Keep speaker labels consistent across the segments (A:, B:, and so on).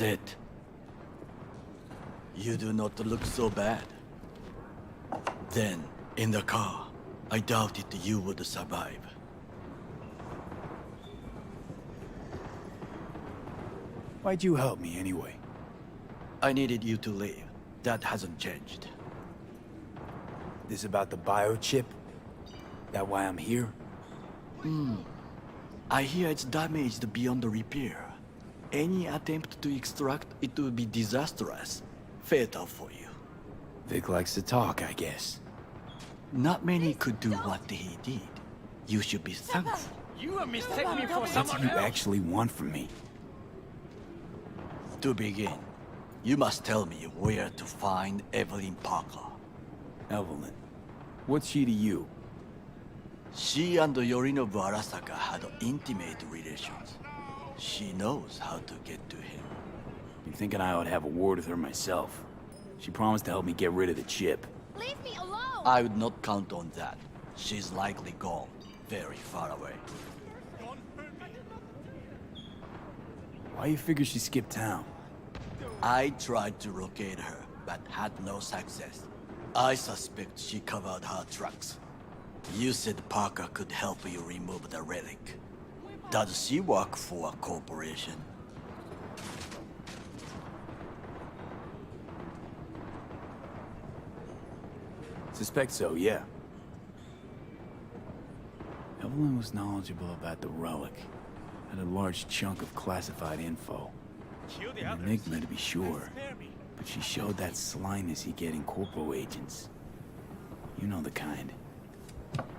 A: That's it. You do not look so bad. Then, in the car, I doubted you would survive.
B: Why'd you help me anyway?
A: I needed you to leave. That hasn't changed.
B: This about the biochip? That why I'm here?
A: I hear it's damaged beyond repair. Any attempt to extract it would be disastrous. Fatal for you.
B: Vic likes to talk, I guess.
A: Not many could do what he did. You should be thankful.
C: You mistake me for
B: What
C: someone
B: do you
C: else.
B: actually want from me?
A: To begin, you must tell me where to find Evelyn Parker.
B: Evelyn. What's she to you?
A: She and Yorinobu Arasaka had intimate relations. She knows how to get to him.
B: You thinking I ought to have a word with her myself? She promised to help me get rid of the chip.
D: Leave me alone!
A: I would not count on that. She's likely gone, very far away.
B: Why you figure she skipped town?
A: I tried to locate her, but had no success. I suspect she covered her tracks. You said Parker could help you remove the relic. Does she work for a corporation?
B: Suspect so, yeah. Evelyn was knowledgeable about the relic. Had a large chunk of classified info.
C: Kill the
B: An
C: others.
B: enigma to be sure.
C: Spare me.
B: But she showed that slyness you get in corpo agents. You know the kind.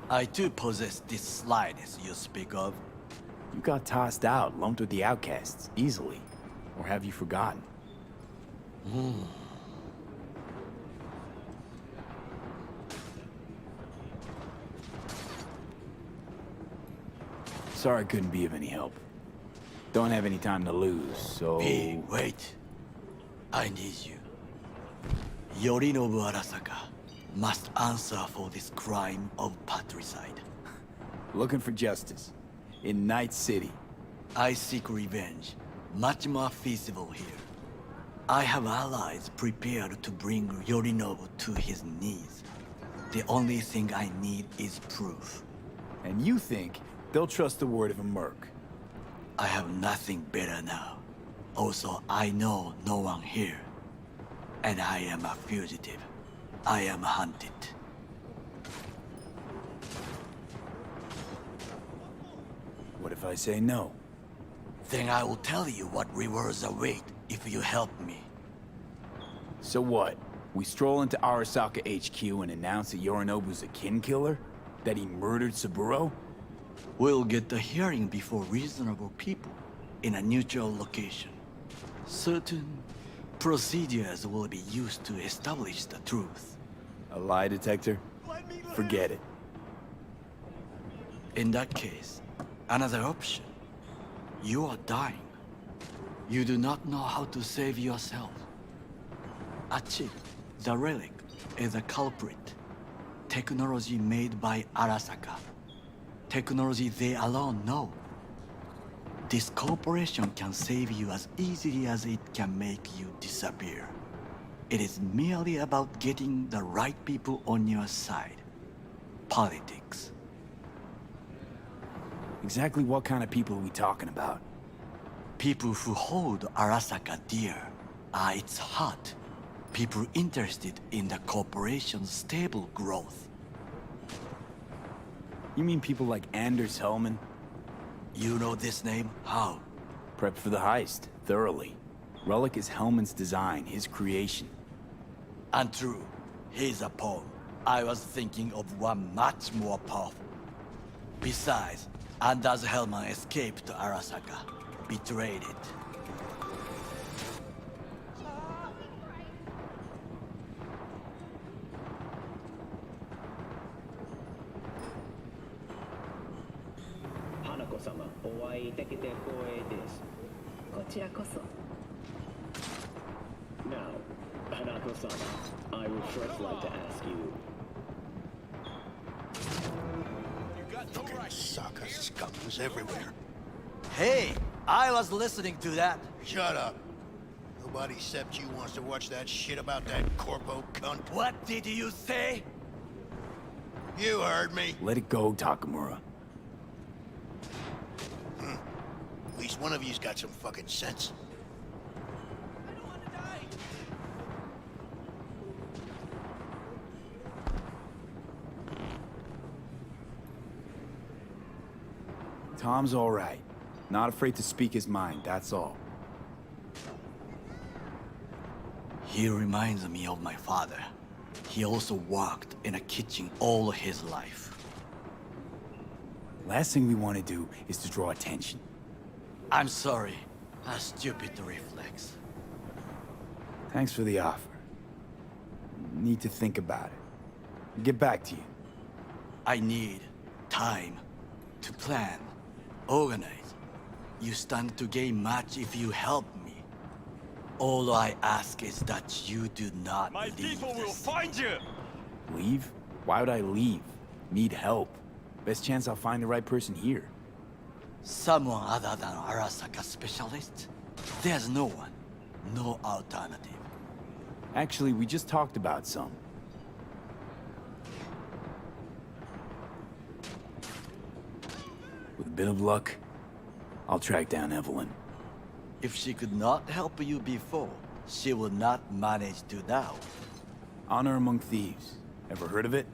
A: I too possess this slyness you speak of.
B: You got tossed out, lumped with the outcasts, easily. Or have you forgotten? Sorry I couldn't be of any help. Don't have any time to lose, so...
A: Hey, wait. I need you. Yorinobu Arasaka must answer for this crime of patricide.
B: Looking for justice. In Night City.
A: I seek revenge, much more feasible here. I have allies prepared to bring Yorinobu to his knees. The only thing I need is proof.
B: And you think they'll trust the word of a merc?
A: I have nothing better now. Also, I know no one here. And I am a fugitive. I am hunted.
B: What if I say no?
A: Then I will tell you what rewards await if you help me.
B: So what? We stroll into Arasaka HQ and announce that Yorinobu's a kin killer? That he murdered Saburo?
A: We'll get the hearing before reasonable people in a neutral location. Certain procedures will be used to establish the truth.
B: A lie detector? Forget it.
A: In that case, another option. You are dying. You do not know how to save yourself. A chip, the relic, is a culprit. Technology made by Arasaka. Technology they alone know. This corporation can save you as easily as it can make you disappear. It is merely about getting the right people on your side. Politics.
B: Exactly what kind of people are we talking about?
A: People who hold Arasaka dear are its heart. People interested in the corporation's stable growth.
B: You mean people like Anders Hellman?
A: You know this name? How?
B: Prepped for the heist, thoroughly. Relic is Hellman's design, his creation.
A: Untrue. He's a pawn. I was thinking of one much more powerful. Besides, Anders Hellman escaped to Arasaka. Betrayed it.
E: Hanako-sama, お会いできて光栄です。
D: こちらこそ。
E: Now, Hanako-sama, I would first like to ask you.
F: Fucking Saka scum was everywhere.
A: Hey! I was listening to that.
F: Shut up. Nobody except you wants to watch that shit about that corpo cunt.
A: What did you say?
F: You heard me.
B: Let it go, Takamura.
F: At least one of you's got some fucking sense.
B: Tom's all right. Not afraid to speak his mind, that's all.
A: He reminds me of my father. He also worked in a kitchen all his life.
B: Last thing we want to do is to draw attention.
A: I'm sorry. A stupid reflex.
B: Thanks for the offer. Need to think about it. Get back to you.
A: I need time to plan, organize. You stand to gain much if you help me. All I ask is that you do not
C: My
A: leave
C: people will
A: this.
C: find you!
B: Leave? Why would I leave? Need help. Best chance I'll find the right person here.
A: Someone other than Arasaka specialist? There's no one. No alternative.
B: Actually, we just talked about some. With a bit of luck, I'll track down Evelyn.
A: If she could not help you before, she will not manage to now.
B: Honor Among Thieves. Ever heard of it?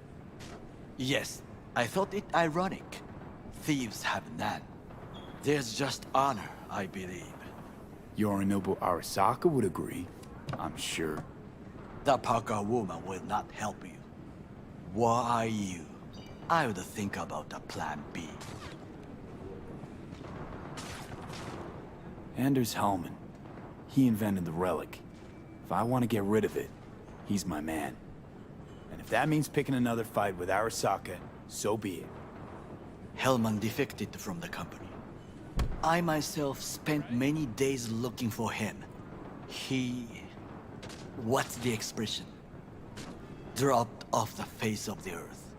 A: Yes, I thought it ironic. Thieves have none. There's just honor, I believe.
B: Yorinobu Arasaka would agree, I'm sure.
A: The Parker woman will not help you. Why you? I would think about a plan B.
B: Anders Hellman. He invented the relic. If I want to get rid of it, he's my man. And if that means picking another fight with Arasaka, so be it.
A: Hellman defected from the company. I myself spent many days looking for him. He... What's the expression? Dropped off the face of the earth.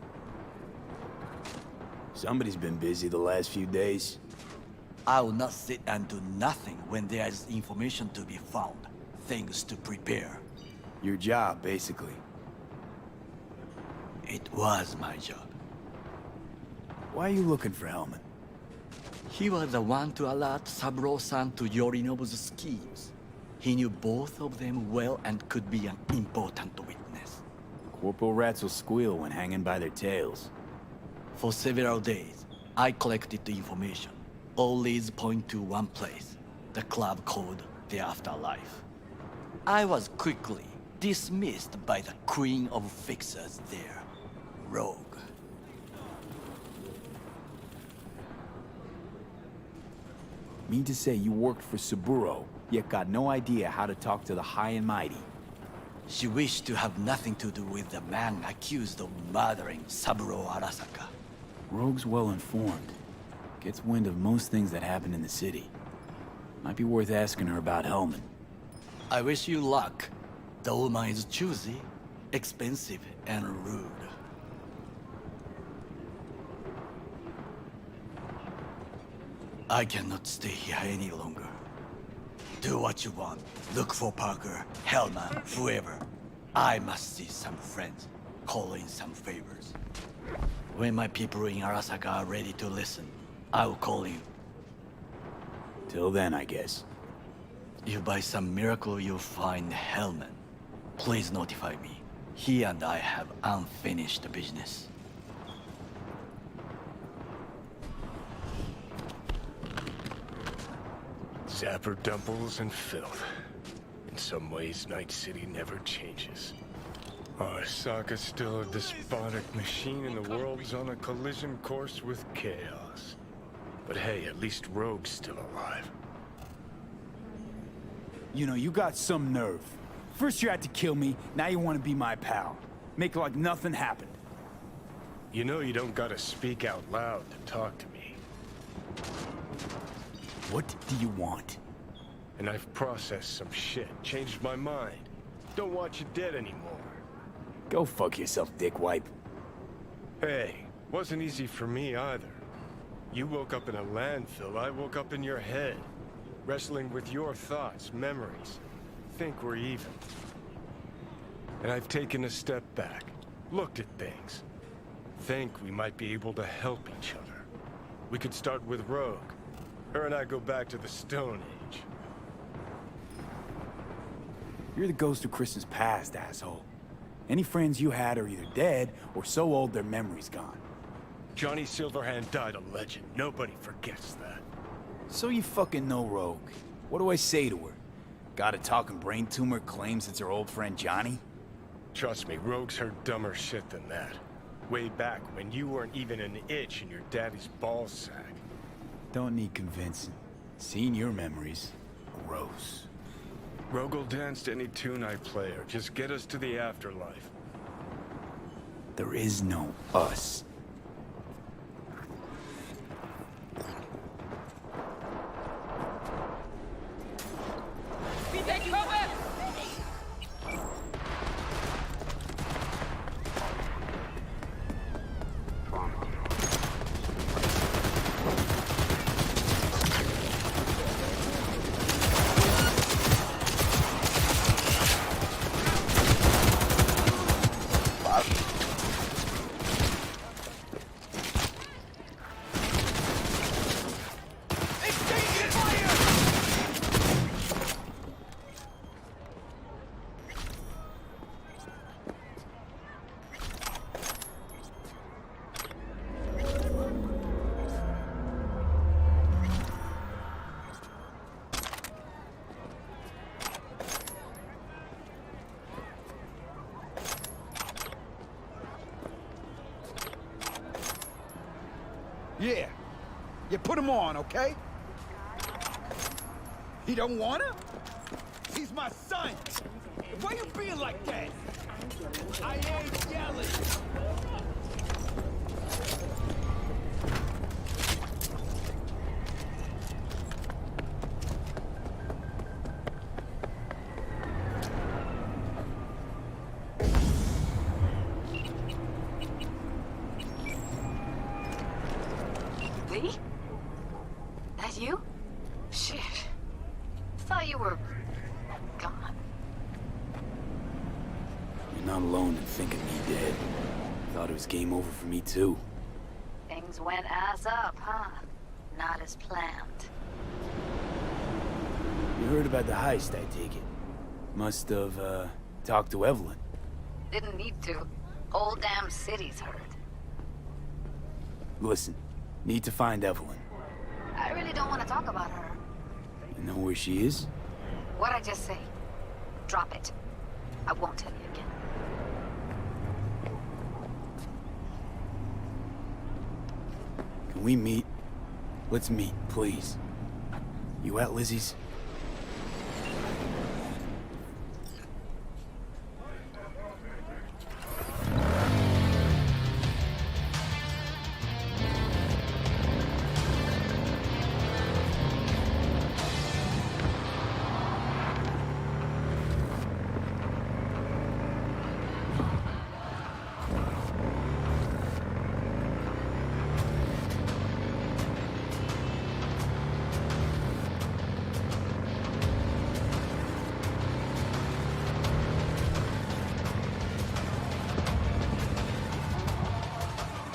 B: Somebody's been busy the last few days.
A: I will not sit and do nothing when there is information to be found, things to prepare.
B: Your job, basically.
A: It was my job.
B: Why are you looking for Hellman?
A: He was the one to alert Saburo-san to Yorinobu's schemes. He knew both of them well and could be an important witness.
B: Corporal rats will squeal when hanging by their tails.
A: For several days, I collected the information. All leads point to one place, the club called the Afterlife. I was quickly dismissed by the queen of fixers there, Rogue.
B: Mean to say you worked for Saburo, yet got no idea how to talk to the high and mighty.
A: She wished to have nothing to do with the man accused of murdering Saburo Arasaka.
B: Rogue's well informed. Gets wind of most things that happen in the city. Might be worth asking her about Hellman.
A: I wish you luck. The woman is choosy, expensive, and rude. I cannot stay here any longer. Do what you want. Look for Parker, Hellman, whoever. I must see some friends, call in some favors. When my people in Arasaka are ready to listen, I will call you.
B: Till then, I guess.
A: If by some miracle you find Hellman, please notify me. He and I have unfinished business.
G: Zapper dumples and filth. In some ways, Night City never changes. Arasaka's still a despotic machine and the world's on a collision course with chaos. But hey, at least Rogue's still alive.
B: You know, you got some nerve. First you had to kill me, now you want to be my pal. Make like nothing happened.
G: You know you don't gotta speak out loud to talk to me.
B: What do you want?
G: And I've processed some shit, changed my mind. Don't want you dead anymore.
B: Go fuck yourself, dickwipe.
G: Hey, wasn't easy for me either. You woke up in a landfill, I woke up in your head. Wrestling with your thoughts, memories. think we're even. And I've taken a step back, looked at things. Think we might be able to help each other. We could start with Rogue. Her and I go back to the Stone Age.
B: You're the ghost of Christmas past, asshole. Any friends you had are either dead or so old their memory's gone.
G: Johnny Silverhand died a legend. Nobody forgets that.
B: So you fucking know Rogue. What do I say to her? Got a talking brain tumor, claims it's her old friend Johnny?
G: Trust me, Rogue's heard dumber shit than that. Way back when you weren't even an itch in your daddy's ballsack.
B: Don't need convincing. Seeing your memories, gross.
G: Rogue will dance to any tune I play or just get us to the afterlife.
B: There is no us.
H: Yeah. You put him on, okay? He don't wanna? He's my son! Why you being like that? I ain't yelling!
I: Lee? That you? Shit. Thought you were... gone.
B: You're not alone in thinking me dead. Thought it was game over for me too.
I: Things went ass up, huh? Not as planned.
B: You heard about the heist, I take it. Must have, talked to Evelyn.
I: Didn't need to. Whole damn city's heard.
B: Listen, need to find Evelyn.
I: I really don't want to talk about her.
B: You know where she is?
I: What'd I just say? Drop it. I won't tell you again.
B: Can we meet? Let's meet, please. You at Lizzie's?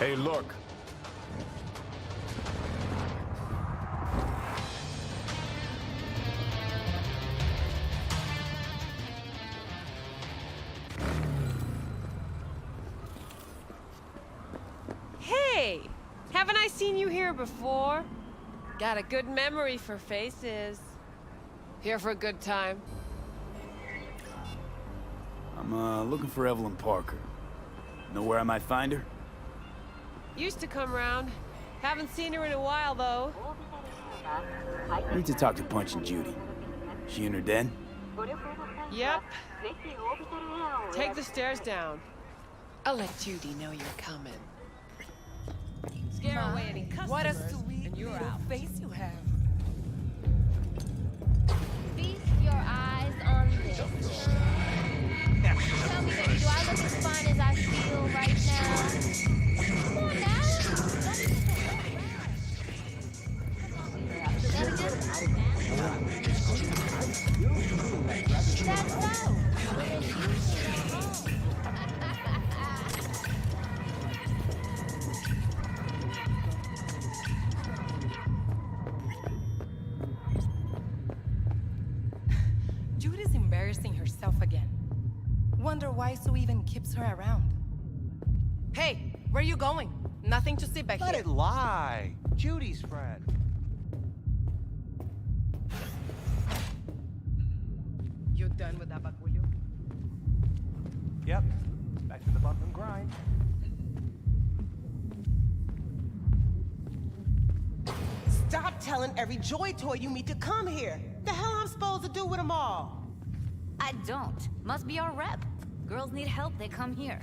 G: Hey, look.
J: Hey! Haven't I seen you here before? Got a good memory for faces. Here for a good time.
B: I'm, looking for Evelyn Parker. Know where I might find her?
J: Used to come round. Haven't seen her in a while, though.
B: Need to talk to Punch and Judy. She in her den?
J: Yep. Take the stairs down. I'll let Judy know you're coming. Scare away any customers,
K: What a sweet
J: and you're
K: little
J: out.
K: face you have.
D: Feast your eyes on this. Tell me, baby, do I look as fine as I feel right now? Come on now. That
K: Judy's embarrassing herself again. Wonder why Sue even keeps her around. Hey, where you going? Nothing to see back
C: Let
K: here.
C: it lie. Judy's friend.
K: You done with that bagulho?
C: Yep. Back to the bump and grind.
L: Stop telling every Joy Toy you meet to come here. The hell I'm supposed to do with them all?
I: I don't. Must be our rep. Girls need help, they come here.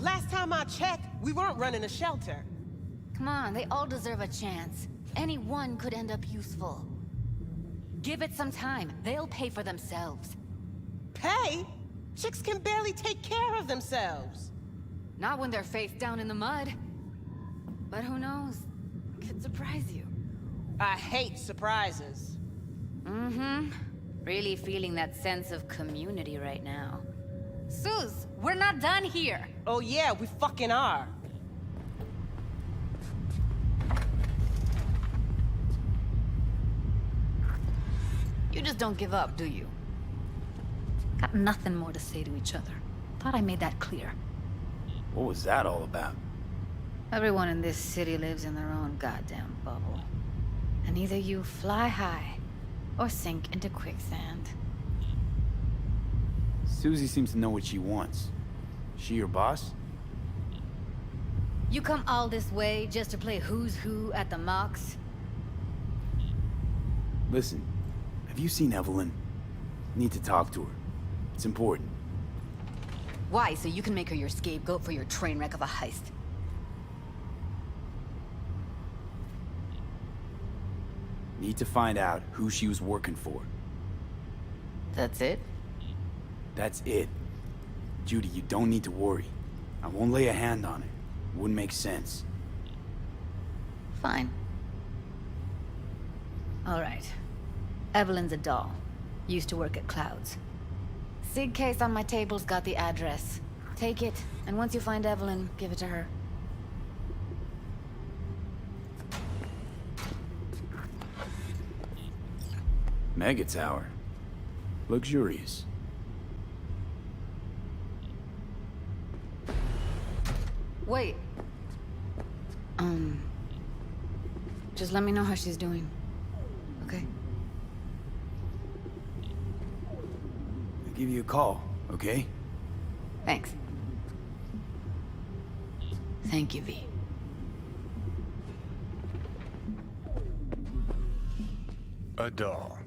L: Last time I checked, we weren't running a shelter.
I: Come on, they all deserve a chance. Any one could end up useful. Give it some time. They'll pay for themselves.
L: Pay? Chicks can barely take care of themselves.
I: Not when they're face down in the mud. But who knows? Could surprise you.
L: I hate surprises.
I: Mm-hmm. Really feeling that sense of community right now. Suze, we're not done here.
L: Oh yeah, we fucking are.
I: You just don't give up, do you? Got nothing more to say to each other. Thought I made that clear.
B: What was that all about?
I: Everyone in this city lives in their own goddamn bubble. And either you fly high, or sink into quicksand.
B: Susie seems to know what she wants. She your boss?
I: You come all this way just to play who's who at the mocks?
B: Listen, have you seen Evelyn? Need to talk to her. It's important.
I: Why? So you can make her your scapegoat for your train wreck of a heist?
B: Need to find out who she was working for.
I: That's it?
B: That's it. Judy, you don't need to worry. I won't lay a hand on it. Wouldn't make sense.
I: Fine. All right. Evelyn's a doll. Used to work at Clouds. Sig case on my table's got the address. Take it, and once you find Evelyn, give it to her.
B: Mega Tower. Luxurious.
I: Wait. Just let me know how she's doing. Okay?
B: I'll give you a call, okay?
I: Thanks. Thank you, V.
G: A doll.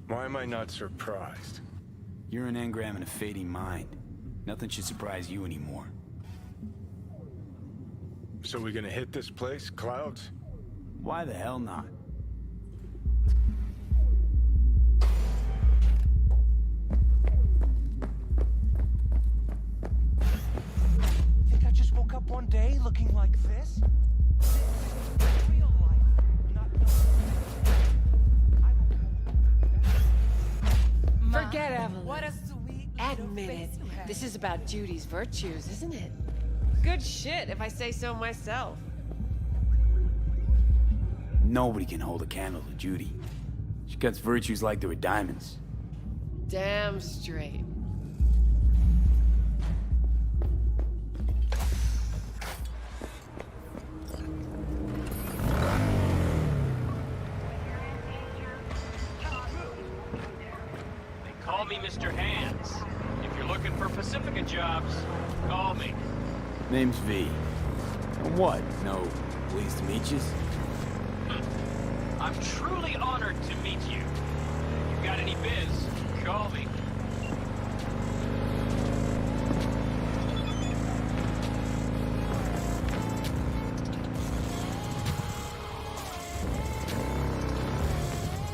G: Why am I not surprised?
B: You're an engram and a fading mind. Nothing should surprise you anymore.
G: So we gonna hit this place, Clouds?
B: Why the hell not?
C: Think I just woke up one day looking like this? Real life, not
J: Forget Evelyn.
K: What a sweet
J: Admit it. This is about Judy's virtues, isn't it? Good shit, if I say so myself.
B: Nobody can hold a candle to Judy. She cuts virtues like they were diamonds.
J: Damn straight.
M: They call me Mr. Hands. If you're looking for Pacifica jobs, call me.
B: Name's V. And what? No, pleased to meet you?
M: I'm truly honored to meet you. If you got any biz, call me.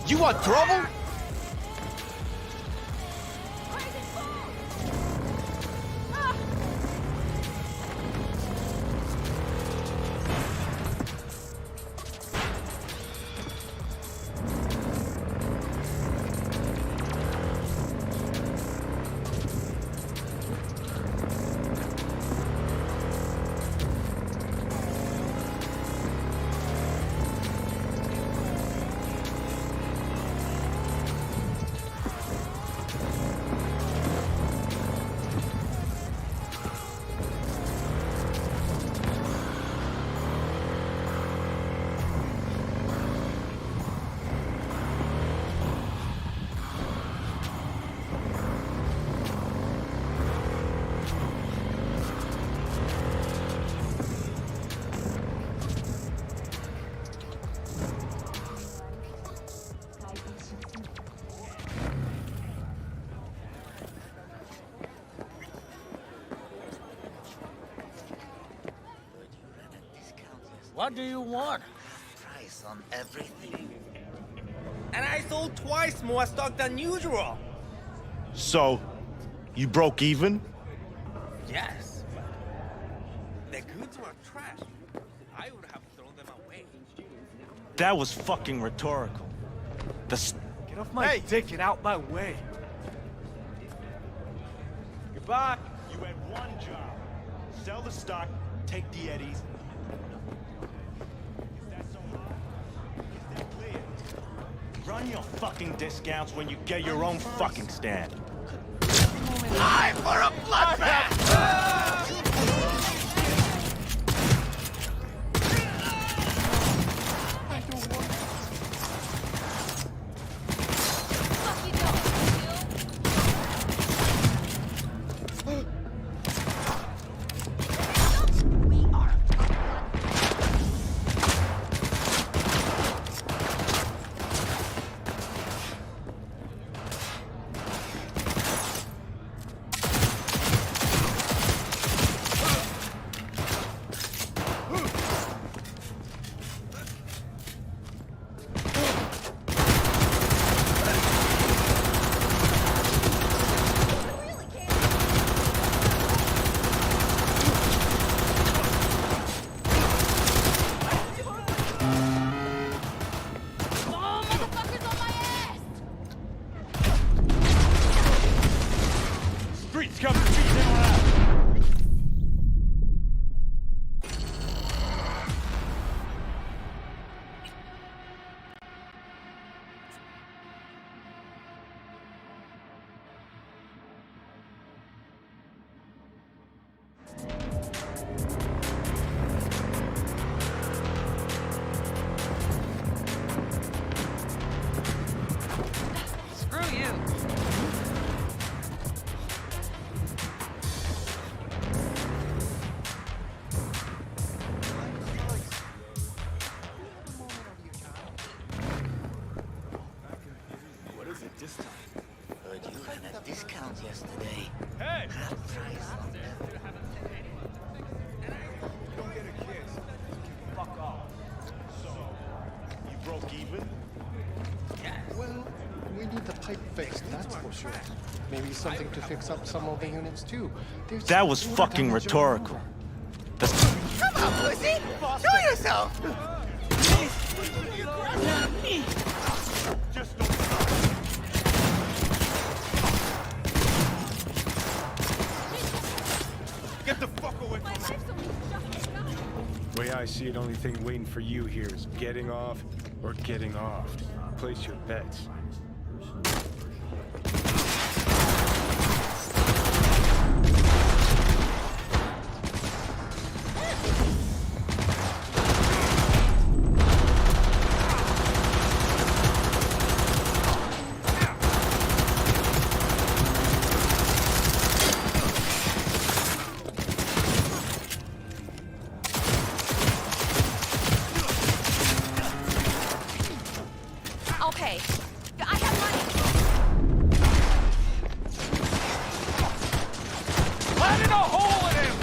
H: You want trouble? What do you want?
N: Price on everything.
H: And I sold twice more stock than usual.
O: So, you broke even?
H: Yes, but the goods were trash. I would have thrown them away.
O: That was fucking rhetorical.
H: Get off my dick and out my way.
O: Goodbye. You had one job. Sell the stock, take the eddies. Is that so hard? Is that clear? Run your fucking discounts when you get your own fucking stand.
H: Time for a bloodbath!
J: Screw you.
B: What is it this time?
N: Heard you had a discount yesterday.
O: Hey!
N: Half price on everything.
O: Don't get a kiss. Fuck off. So, you broke even?
P: Well, we need the pipe fixed, that's for sure. Maybe something to fix up some of the units too.
O: That was fucking rhetorical.
H: Come on, pussy! Show yourself!
O: Just don't stop. Get the fuck away from me!
G: Way I see it, only thing waiting for you here is getting off or getting off. Place your bets.
D: Okay, I have money.
H: Planted a hole in him!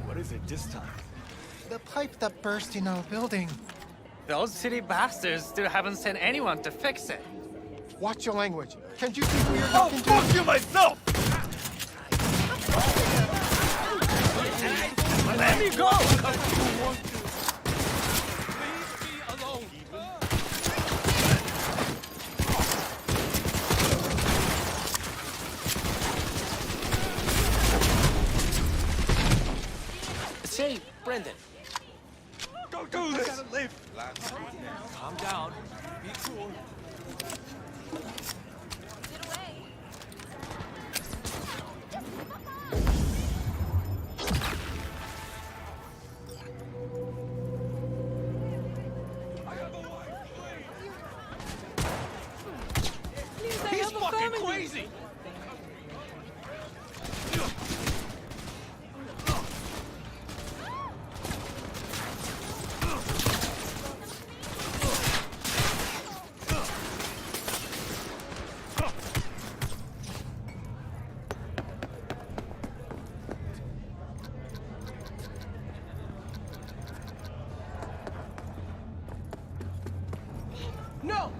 B: What is it this time?
P: The pipe that burst in our building.
H: Those city bastards still haven't sent anyone to fix it.
P: Watch your language. Can't you think we are talking to—
H: fuck you myself! Let me go! Leave me alone. Say, Brendan,
M: Easy!
L: No!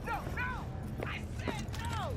L: No, no! I said no!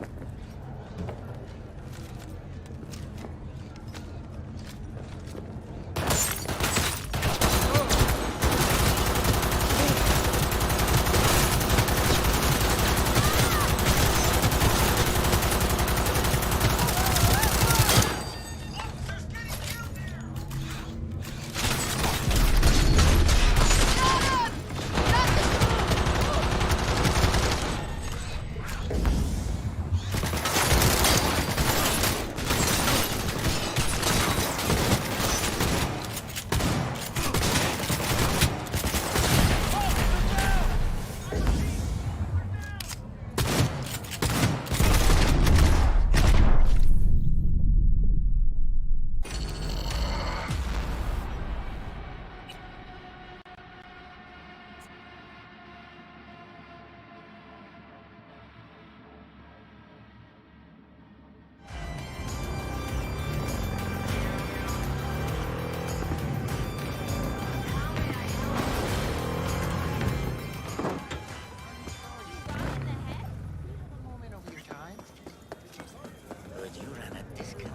N: Heard you ran a discount.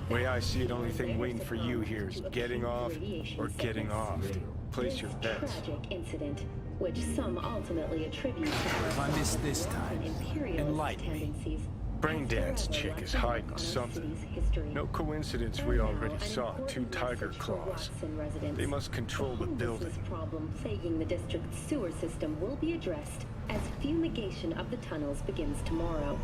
G: Way I see it, only thing waiting for you here is getting off or getting off. Place your bets.
E: Tragic incident, which some ultimately attribute to
B: If I miss this time, enlighten me.
E: tendencies.
G: Braindance chick is hiding something. No coincidence we already saw 2 tiger claws. They must control the building.
E: This problem plaguing the district's sewer system will be addressed as fumigation of the tunnels begins tomorrow.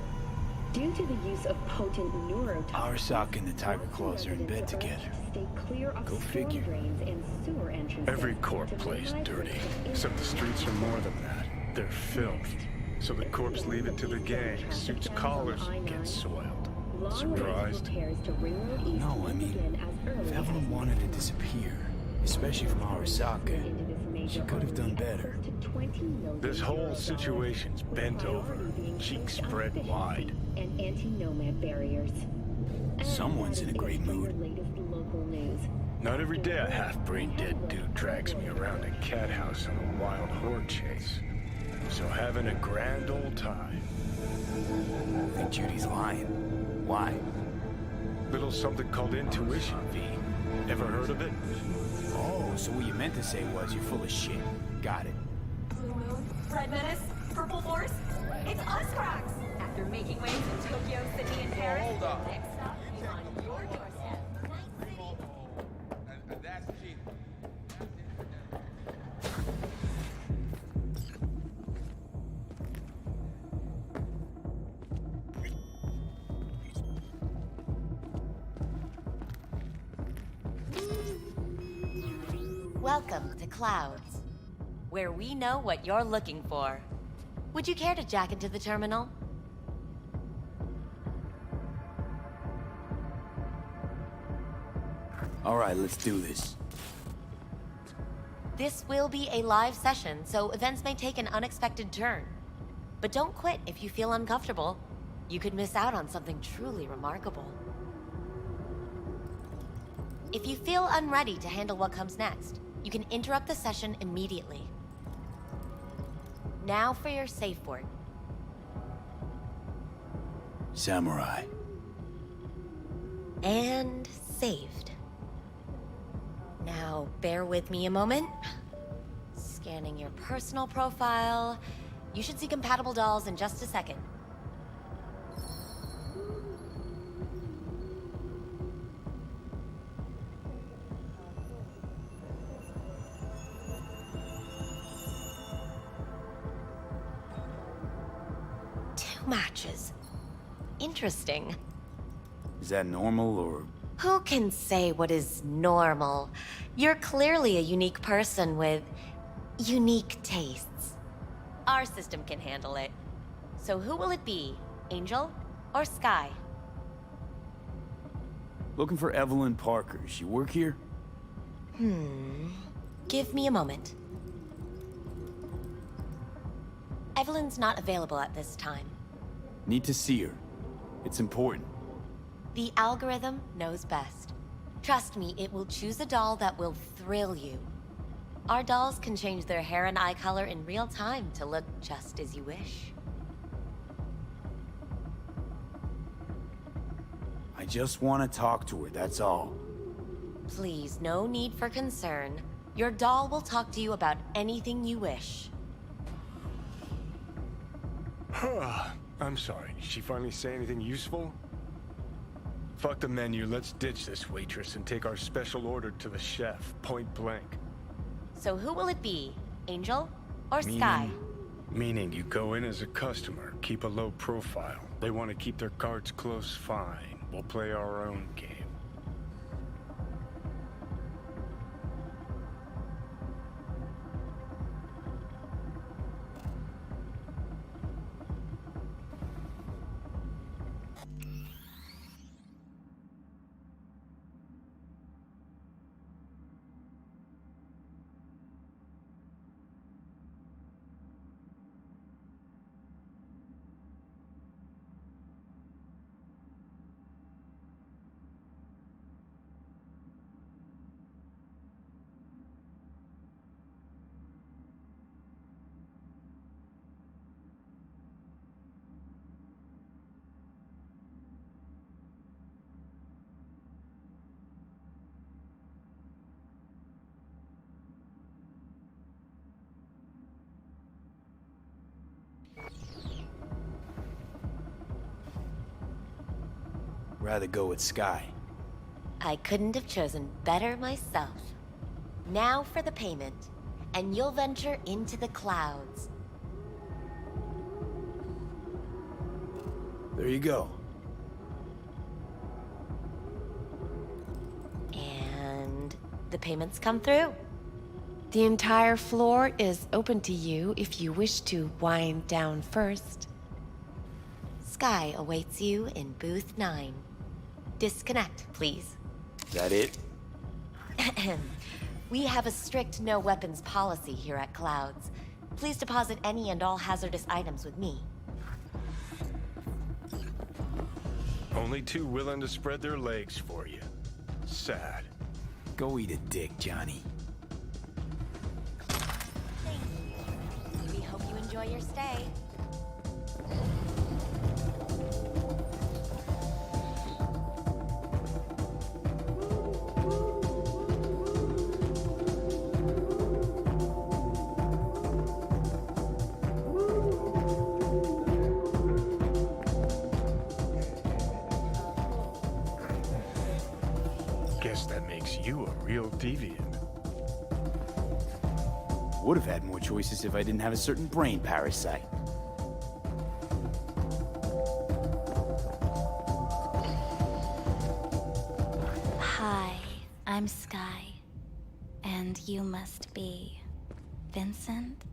E: Due to the use of potent neurotoxins,
B: Arasaka and the Tiger Claws are in bed together.
E: stay clear of
B: Go
E: storm
B: figure.
E: drains and sewer entrances.
G: Every corp plays dirty, except the streets are more than that. They're filth. So the corps leave it to the gang, suits collars, and get soiled. Surprised?
B: No, I mean, if Evelyn wanted to disappear, especially from Arasaka, she could have done better.
G: This whole situation's bent over, cheeks spread wide.
E: And anti-nomad barriers.
B: Someone's in a great mood.
E: Latest local news.
G: Not every day a half-brain dead dude drags me around a cat house on a wild horde chase. So having a grand old time.
B: I think Judy's lying. Why?
G: Little something called intuition, V. Ever heard of it?
B: Oh, so what you meant to say was you're full of shit. Got it.
Q: Blue Moon, Red Menace, Purple Force. It's us, cracks! After making waves in Tokyo, Sydney, and Paris,
H: hold up.
Q: next stop is on your doorstep.
H: And that's cheap.
R: Welcome to Clouds, where we know what you're looking for. Would you care to jack into the terminal?
B: All right, let's do this.
R: This will be a live session, so events may take an unexpected turn. But don't quit if you feel uncomfortable. You could miss out on something truly remarkable. If you feel unready to handle what comes next, you can interrupt the session immediately. Now for your safe word.
B: Samurai.
R: And saved. Now, bear with me a moment. Scanning your personal profile. You should see compatible dolls in just a second. Two matches. Interesting.
B: Is that normal or
R: Who can say what is normal? You're clearly a unique person with unique tastes. Our system can handle it. So who will it be? Angel or Sky?
B: Looking for Evelyn Parker. She work here?
R: Give me a moment. Evelyn's not available at this time.
B: Need to see her. It's important.
R: The algorithm knows best. Trust me, it will choose a doll that will thrill you. Our dolls can change their hair and eye color in real time to look just as you wish.
B: I just want to talk to her, that's all.
R: Please, no need for concern. Your doll will talk to you about anything you wish.
G: I'm sorry. Did she finally say anything useful? Fuck the menu. Let's ditch this waitress and take our special order to the chef, point blank.
R: So who will it be? Angel or Sky?
G: Meaning you go in as a customer, keep a low profile. They want to keep their cards close, fine. We'll play our own game.
B: Rather go with Sky.
R: I couldn't have chosen better myself. Now for the payment, and you'll venture into the clouds.
B: There you go.
R: And the payments come through.
J: The entire floor is open to you if you wish to wind down first.
R: Sky awaits you in booth 9. Disconnect, please.
B: That it?
R: We have a strict no weapons policy here at Clouds. Please deposit any and all hazardous items with me.
G: Only two willing to spread their legs for you. Sad.
B: Go eat a dick, Johnny.
R: We hope you enjoy your stay.
G: Guess that makes you a real deviant.
B: Would have had more choices if I didn't have a certain brain parasite.
S: Hi, I'm Sky. And you must be Vincent?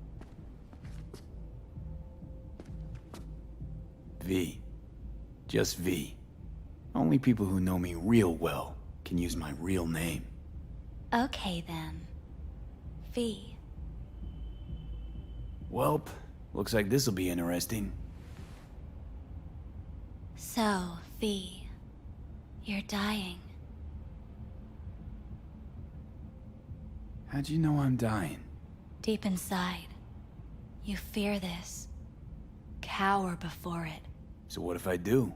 B: V. Just V. Only people who know me real well can use my real name.
S: Okay then. V.
B: Welp, looks like this'll be interesting.
S: So, V, you're dying.
B: How'd you know I'm dying?
S: Deep inside, you fear this. Cower before it.
B: So what if I do?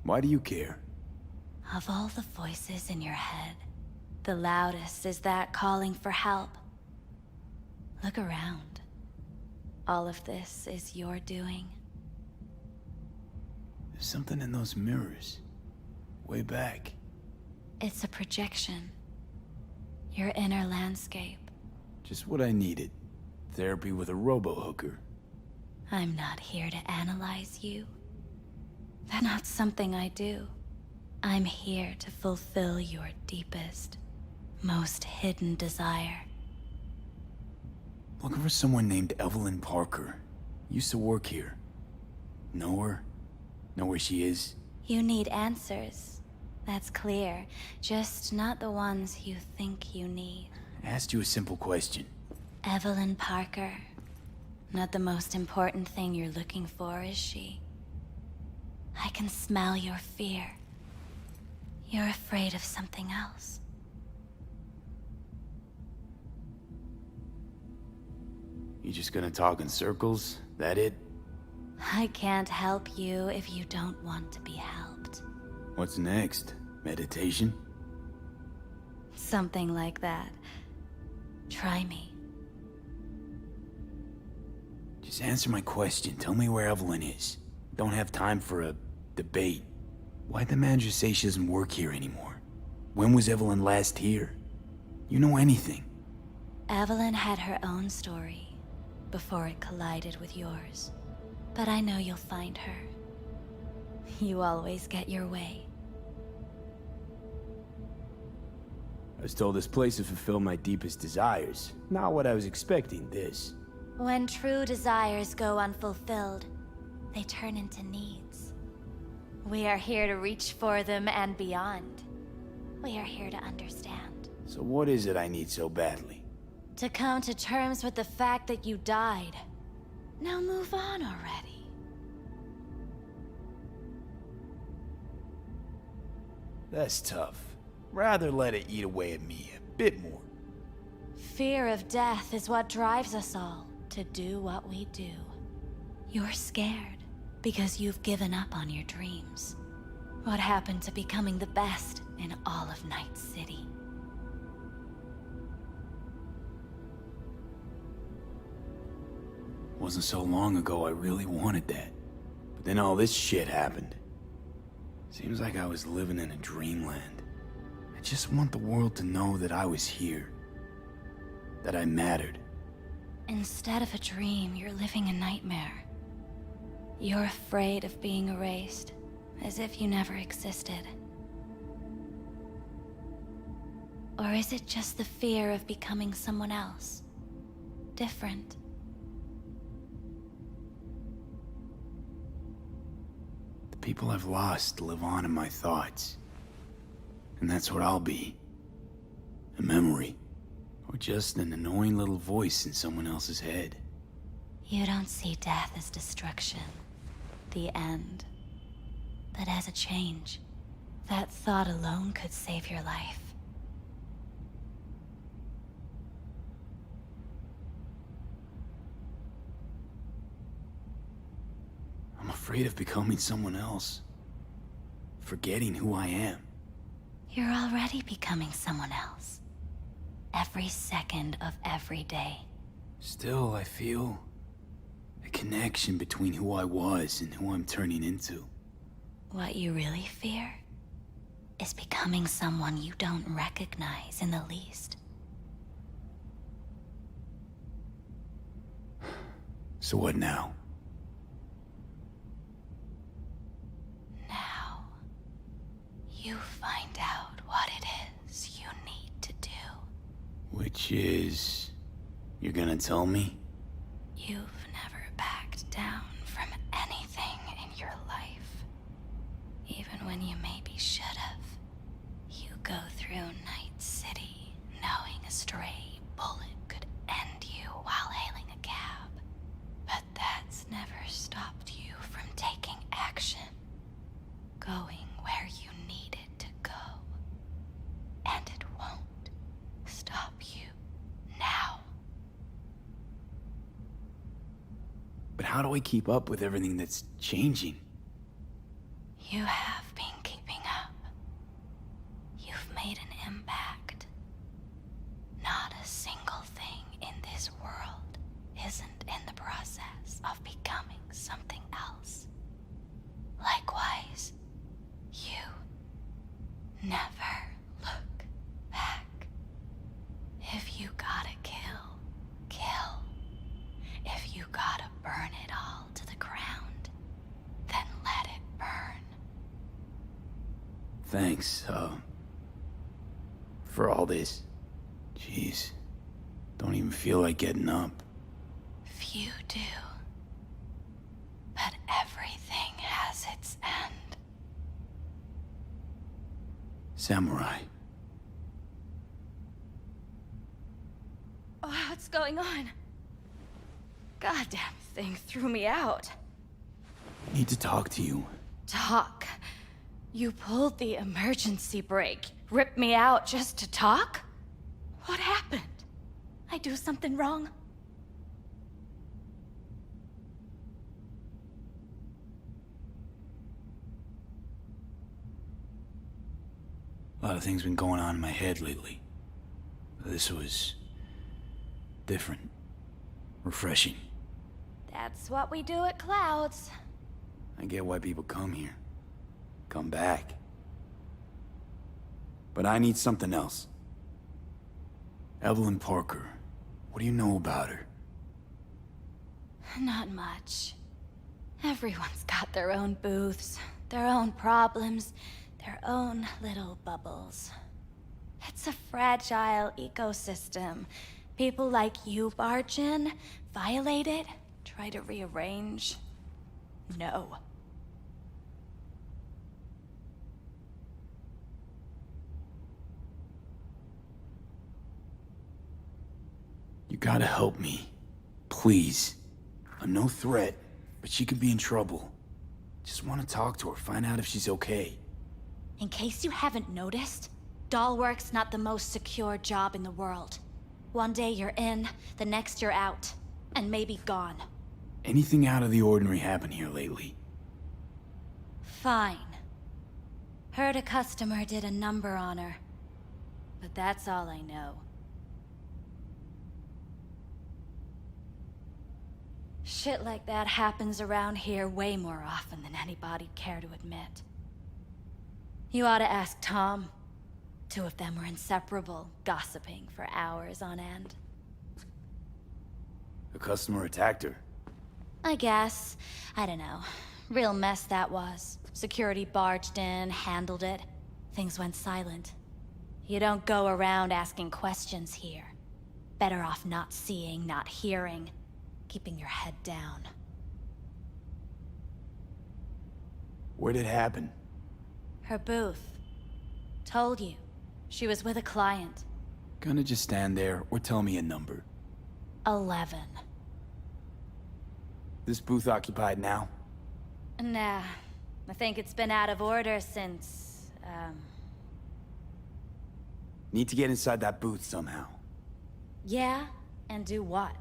B: Why do you care?
S: Of all the voices in your head, the loudest is that calling for help. Look around. All of this is your doing.
B: There's something in those mirrors. Way back.
S: It's a projection. Your inner landscape.
B: Just what I needed. Therapy with a robo-hooker.
S: I'm not here to analyze you. That's not something I do. I'm here to fulfill your deepest, most hidden desire.
B: Looking for someone named Evelyn Parker. Used to work here. Know her? Know where she is?
S: You need answers. That's clear. Just not the ones you think you need.
B: Asked you a simple question.
S: Evelyn Parker. Not the most important thing you're looking for, is she? I can smell your fear. You're afraid of something else.
B: You just gonna talk in circles? That it?
S: I can't help you if you don't want to be helped.
B: What's next? Meditation?
S: Something like that. Try me.
B: Just answer my question. Tell me where Evelyn is. Don't have time for a debate. Why'd the manager say she doesn't work here anymore? When was Evelyn last here? You know anything?
S: Evelyn had her own story before it collided with yours. But I know you'll find her. You always get your way.
B: I was told this place would fulfill my deepest desires. Not what I was expecting, this.
S: When true desires go unfulfilled, they turn into needs. We are here to reach for them and beyond. We are here to understand.
B: So what is it I need so badly?
S: To come to terms with the fact that you died. Now move on already.
B: That's tough. Rather let it eat away at me a bit more.
S: Fear of death is what drives us all to do what we do. You're scared because you've given up on your dreams. What happened to becoming the best in all of Night City?
B: Wasn't so long ago I really wanted that. But then all this shit happened. Seems like I was living in a dreamland. I just want the world to know that I was here. That I mattered.
S: Instead of a dream, you're living a nightmare. You're afraid of being erased, as if you never existed. Or is it just the fear of becoming someone else? Different?
B: The people I've lost live on in my thoughts. And that's what I'll be. A memory. Or just an annoying little voice in someone else's head.
S: You don't see death as destruction, the end, but as a change. That thought alone could save your life.
B: I'm afraid of becoming someone else. Forgetting who I am.
S: You're already becoming someone else. Every second of every day.
B: Still, I feel a connection between who I was and who I'm turning into.
S: What you really fear is becoming someone you don't recognize in the least.
B: So what now?
S: Now, you find out what it is you need to do.
B: Which is... you're gonna tell me?
S: You've never backed down from anything in your life. Even when you maybe should have. You go through Night City knowing a stray bullet could end you while hailing a cab. But that's never stopped you from taking action. Going where you needed to go. And it won't stop you now.
B: But how do I keep up with everything that's changing?
S: You have been keeping up. You've made an impact. Not a single thing in this world isn't in the process of becoming something else. Likewise, you never look back. If you gotta kill, kill. If you gotta burn it all to the ground, then let it burn.
B: Thanks, for all this. Jeez. Don't even feel like getting up.
S: Few do. But everything has its end.
B: Samurai.
S: Oh, what's going on? Goddamn thing threw me out.
B: Need to talk to you.
S: Talk? You pulled the emergency brake, ripped me out just to talk? What happened? I do something wrong?
B: A lot of things been going on in my head lately. This was different. Refreshing.
S: That's what we do at Clouds.
B: I get why people come here. Come back. But I need something else. Evelyn Parker. What do you know about her?
S: Not much. Everyone's got their own booths, their own problems, their own little bubbles. It's a fragile ecosystem. People like you barge in, violate it, try to rearrange. No.
B: You gotta help me. Please. I'm no threat, but she could be in trouble. Just want to talk to her, find out if she's okay.
S: In case you haven't noticed, Dollwork's not the most secure job in the world. One day you're in, the next you're out, and maybe gone.
B: Anything out of the ordinary happen here lately?
S: Fine. Heard a customer did a number on her. But that's all I know. Shit like that happens around here way more often than anybody'd care to admit. You ought to ask Tom. Two of them were inseparable, gossiping for hours on end.
B: A customer attacked her.
S: I guess. I don't know. Real mess that was. Security barged in, handled it. Things went silent. You don't go around asking questions here. Better off not seeing, not hearing. Keeping your head down.
B: Where'd it happen?
S: Her booth. Told you. She was with a client.
B: Gonna just stand there or tell me a number.
S: 11.
B: This booth occupied now?
S: Nah. I think it's been out of order since,
B: Need to get inside that booth somehow.
S: Yeah? And do what?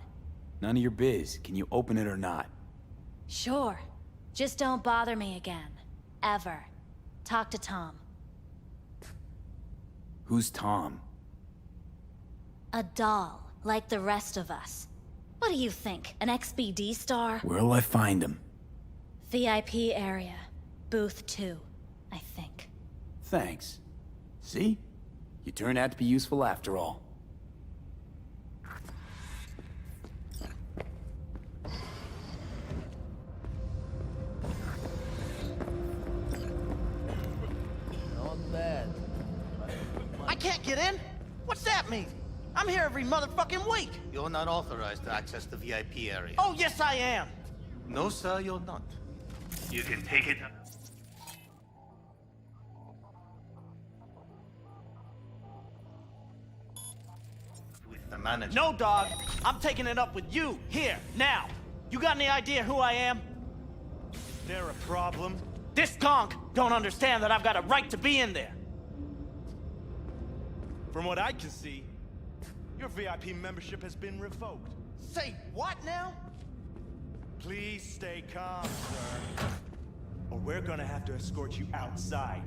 B: None of your biz. Can you open it or not?
S: Sure. Just don't bother me again. Ever. Talk to Tom.
B: Who's Tom?
S: A doll, like the rest of us. What do you think, an XBD star?
B: Where'll I find him?
S: VIP area. Booth 2, I think.
B: Thanks. See? You turned out to be useful after all.
H: Not bad.
C: I can't get in? What's that mean? I'm here every motherfucking week.
F: You're not authorized to access the VIP area.
C: Oh, yes, I am.
F: No, sir, you're not. You can take it. With the manager.
C: No, dog. I'm taking it up with you, here, now. You got any idea who I am?
O: There a problem?
C: This conk don't understand that I've got a right to be in there.
O: From what I can see, your VIP membership has been revoked.
C: Say what now?
O: Please stay calm, sir. Or we're gonna have to escort you outside.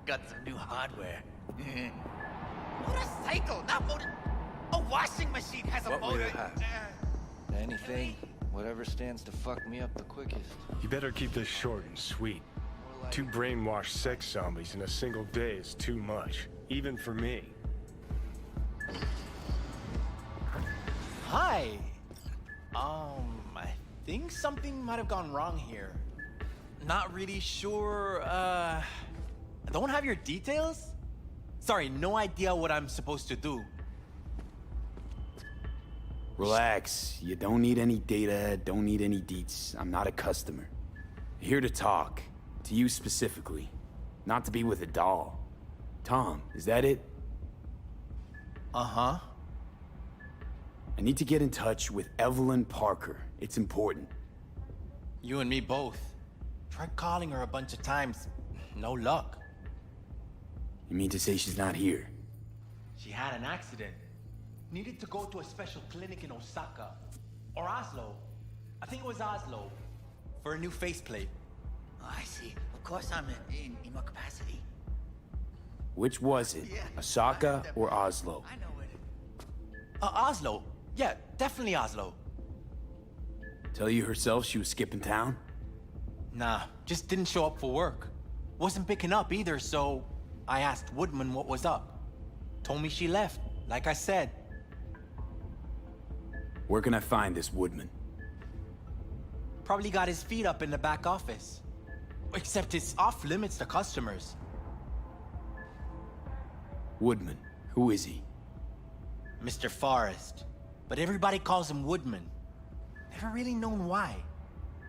N: Got some new hardware. Motorcycle, not motor... A washing machine has a
T: What will
N: motor...
T: you have? Anything, whatever stands to fuck me up the quickest.
G: You better keep this short and sweet. 2 brainwashed sex zombies in a single day is too much, even for me.
U: Hi. I think something might have gone wrong here. Not really sure, don't have your details? Sorry, no idea what I'm supposed to do.
B: Relax. You don't need any data, don't need any deets. I'm not a customer. Here to talk. To you specifically. Not to be with a doll. Tom, is that it?
U: Uh-huh.
B: I need to get in touch with Evelyn Parker. It's important.
U: You and me both. Tried calling her a bunch of times. No luck.
B: You mean to say she's not here?
U: She had an accident. Needed to go to a special clinic in Osaka. Or Oslo. I think it was Oslo. For a new faceplate.
N: Oh, I see. Of course I'm in what capacity?
B: Which was it? Osaka or Oslo?
N: I know it.
U: Oslo. Yeah, definitely Oslo.
B: Tell you herself she was skipping town?
U: Nah, just didn't show up for work. Wasn't picking up either, so I asked Woodman what was up. Told me she left, like I said.
B: Where can I find this Woodman?
U: Probably got his feet up in the back office. Except it's off limits to customers.
B: Woodman, who is he?
U: Mr. Forrest. But everybody calls him Woodman. Never really known why.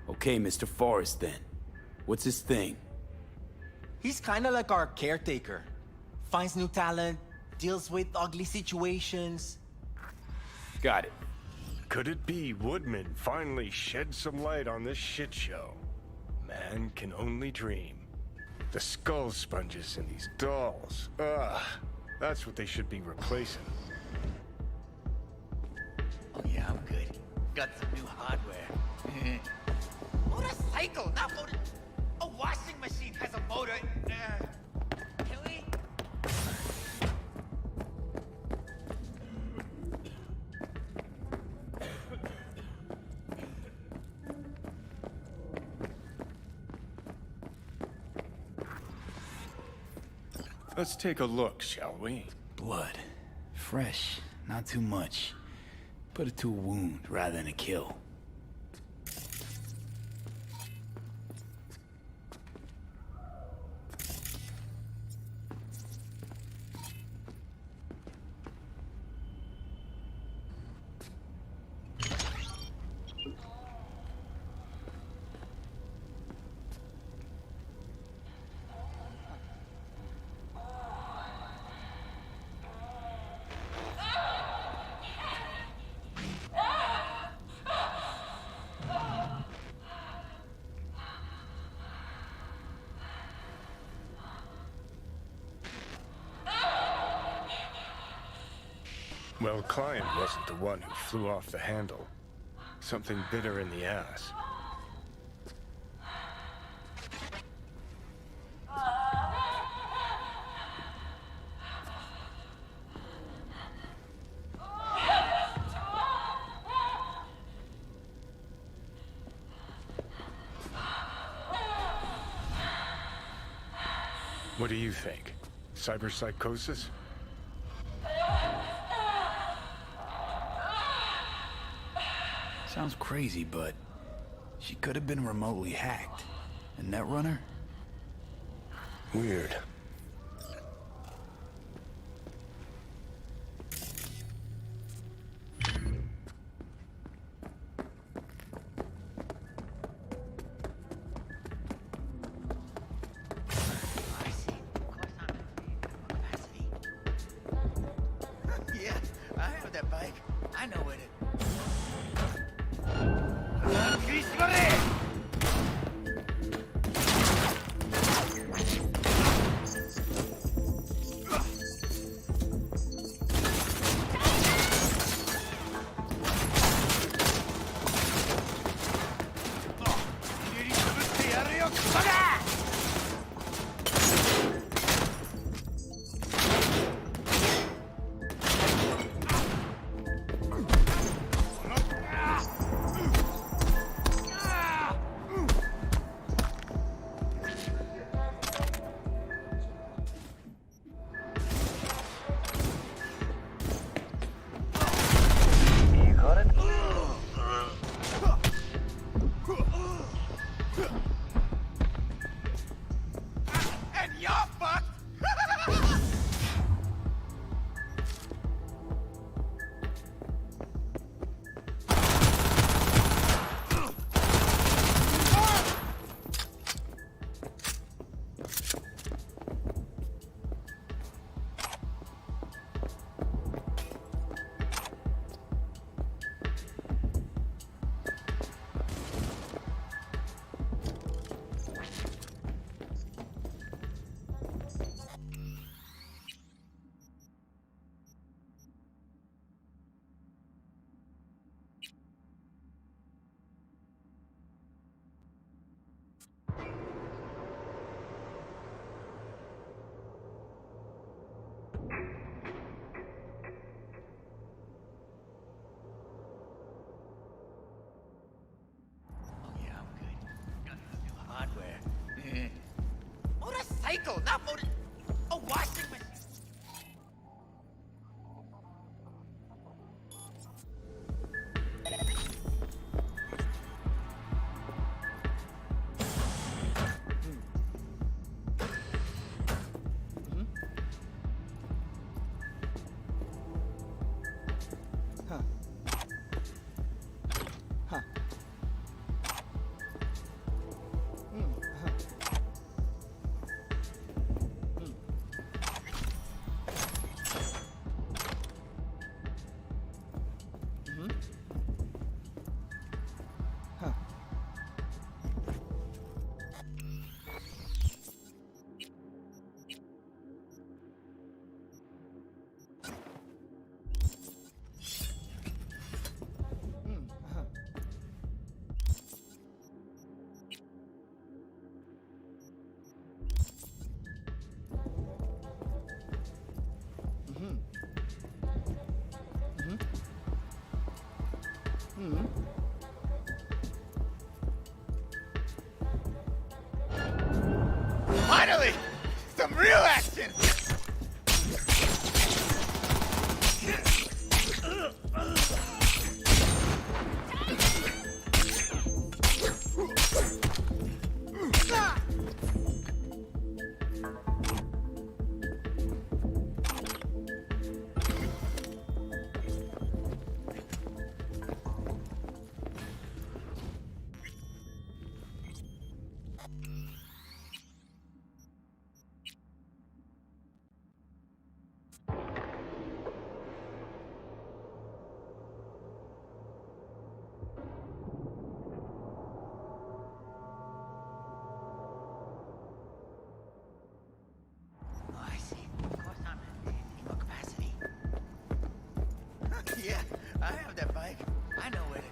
B: Okay, Mr. Forrest then. What's his thing?
U: He's kinda like our caretaker. Finds new talent, deals with ugly situations.
B: Got it.
G: Could it be Woodman finally shed some light on this shit show? Man can only dream. The skull sponges in these dolls. Ugh. That's what they should be replacing.
N: Oh yeah, I'm good. Got some new hardware. Motorcycle, not motor... A washing machine has a motor... Can we...
G: Let's take a look, shall we?
B: Blood. Fresh. Not too much. Put it to a wound rather than a kill.
G: Well, Client wasn't the one who flew off the handle. Something bit her in the ass. What do you think? Cyberpsychosis?
B: Sounds crazy, but she could have been remotely hacked. A netrunner?
G: Weird.
N: Yeah, I have that bike. I know it. motorcycle, not a washing machine.
F: Finally! Some real action! Yeah, I have that bike. I know it.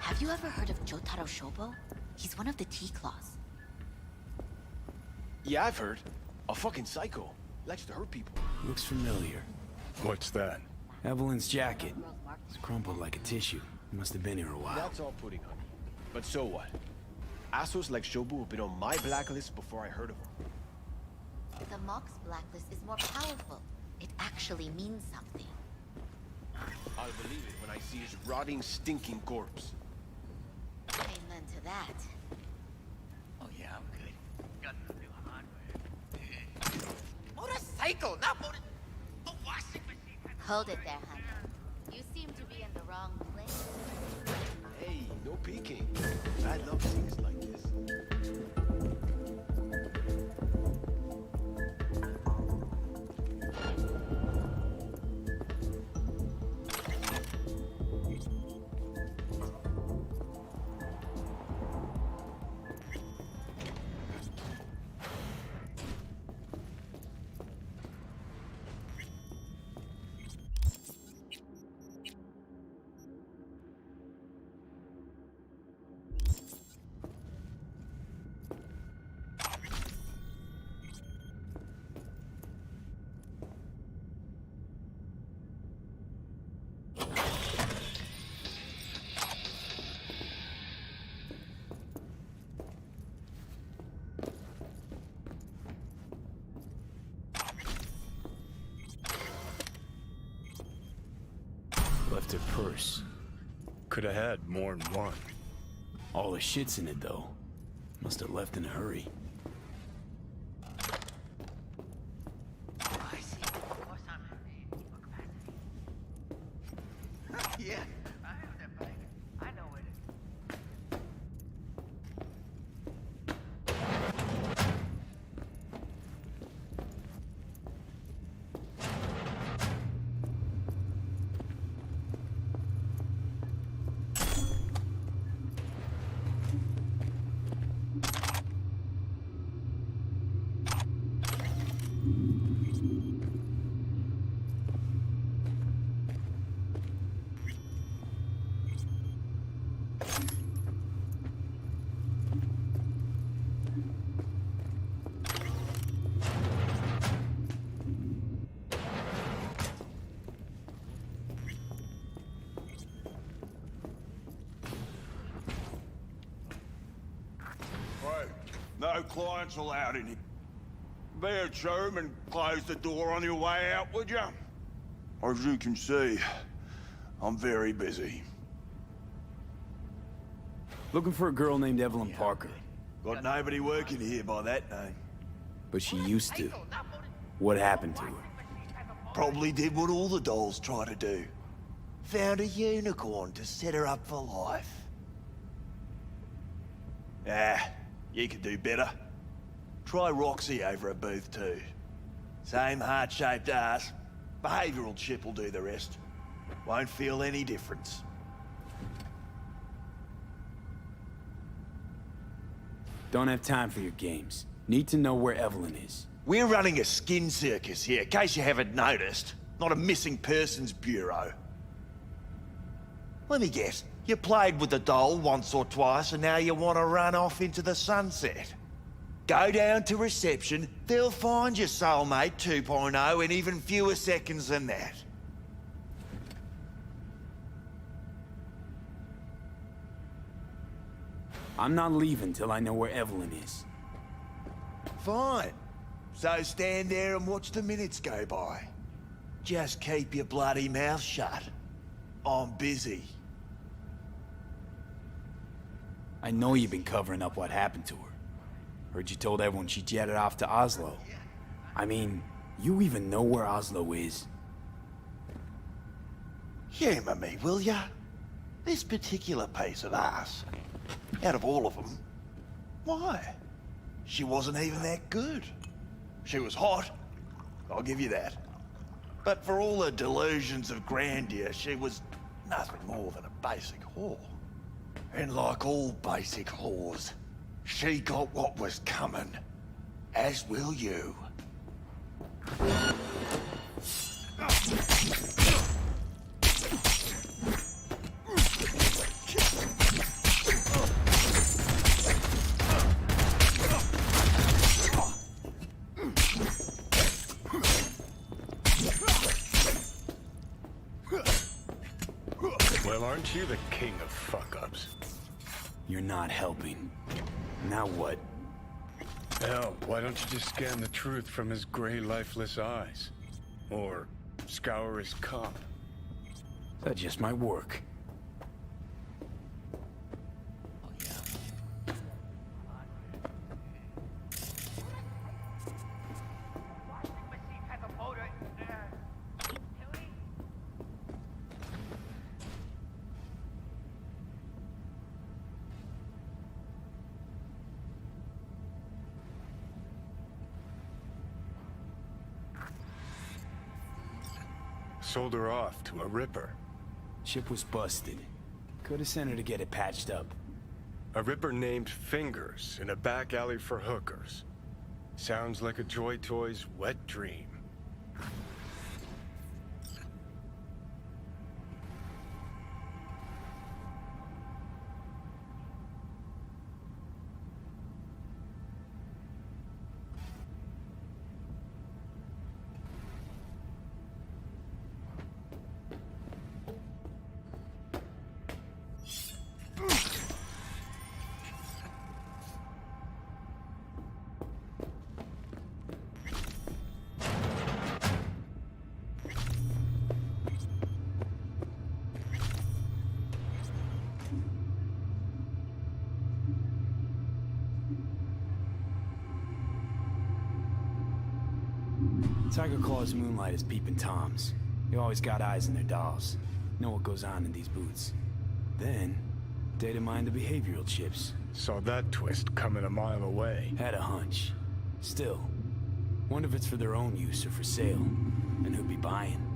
A: Have you ever heard of Jotaro Shobo? He's one of the T-Claws.
V: Yeah, I've heard. A fucking psycho. Likes to hurt people.
B: Looks familiar.
G: What's that?
B: Evelyn's jacket. It's crumpled like a tissue. Must have been here a while.
V: That's all pudding, honey. But so what? Assholes like Shobu have been on my blacklist before I heard of them.
A: The Mox blacklist is more powerful. It actually means something.
V: I'll believe it when I see his rotting, stinking corpse.
A: Amen to that.
N: Oh yeah, I'm good. Got some new hardware. Motorcycle, not a washing machine.
A: Hold it there, honey. You seem to be in the wrong place.
V: Hey, no peeking. I love scenes like this.
B: Left her purse.
G: Could have had more than one.
B: All the shit's in it, though. Must have left in a hurry.
N: I see. Of course I'm yeah, I have that bike. I know it.
H: No clients allowed in here. Be a chum and close the door on your way out, would you? As you can see, I'm very busy.
B: Looking for a girl named Evelyn Parker.
H: Got nobody working here by that name.
B: But she used to. What happened to her?
H: Probably did what all the dolls try to do. Found a unicorn to set her up for life. Ah, you could do better. Try Roxy over at Booth 2. Same heart-shaped ass. Behavioral chip will do the rest. Won't feel any difference.
B: Don't have time for your games. Need to know where Evelyn is.
H: We're running a skin circus here, in case you haven't noticed. Not a missing persons bureau. Let me guess. You played with the doll once or twice and now you want to run off into the sunset. Go down to reception, they'll find your soulmate 2.0 in even fewer seconds than that.
B: I'm not leaving till I know where Evelyn is.
H: Fine. So stand there and watch the minutes go by. Just keep your bloody mouth shut. I'm busy.
B: I know you've been covering up what happened to her. Heard you told everyone she jetted off to Oslo. I mean, you even know where Oslo is?
H: Humour me, will ya? This particular piece of ass, out of all of them, why? She wasn't even that good. She was hot, I'll give you that. But for all her delusions of grandeur, she was nothing more than a basic whore. And like all basic whores, she got what was coming. As will you.
G: Well, aren't you the king of fuck-ups?
B: You're not helping. Now what?
G: Hell, why don't you just scan the truth from his gray, lifeless eyes? Or scour his cup?
B: That just might work.
G: Sold her off to a Ripper.
B: Ship was busted. Could have sent her to get it patched up.
G: A Ripper named Fingers in a back alley for hookers. Sounds like a Joy Toy's wet dream.
B: Tiger Claw's moonlight is peeping Toms. They always got eyes in their dolls. Know what goes on in these boots. Then, data mined the behavioral chips.
G: Saw that twist coming a mile away.
B: Had a hunch. Still, wonder if it's for their own use or for sale. And who'd be buying.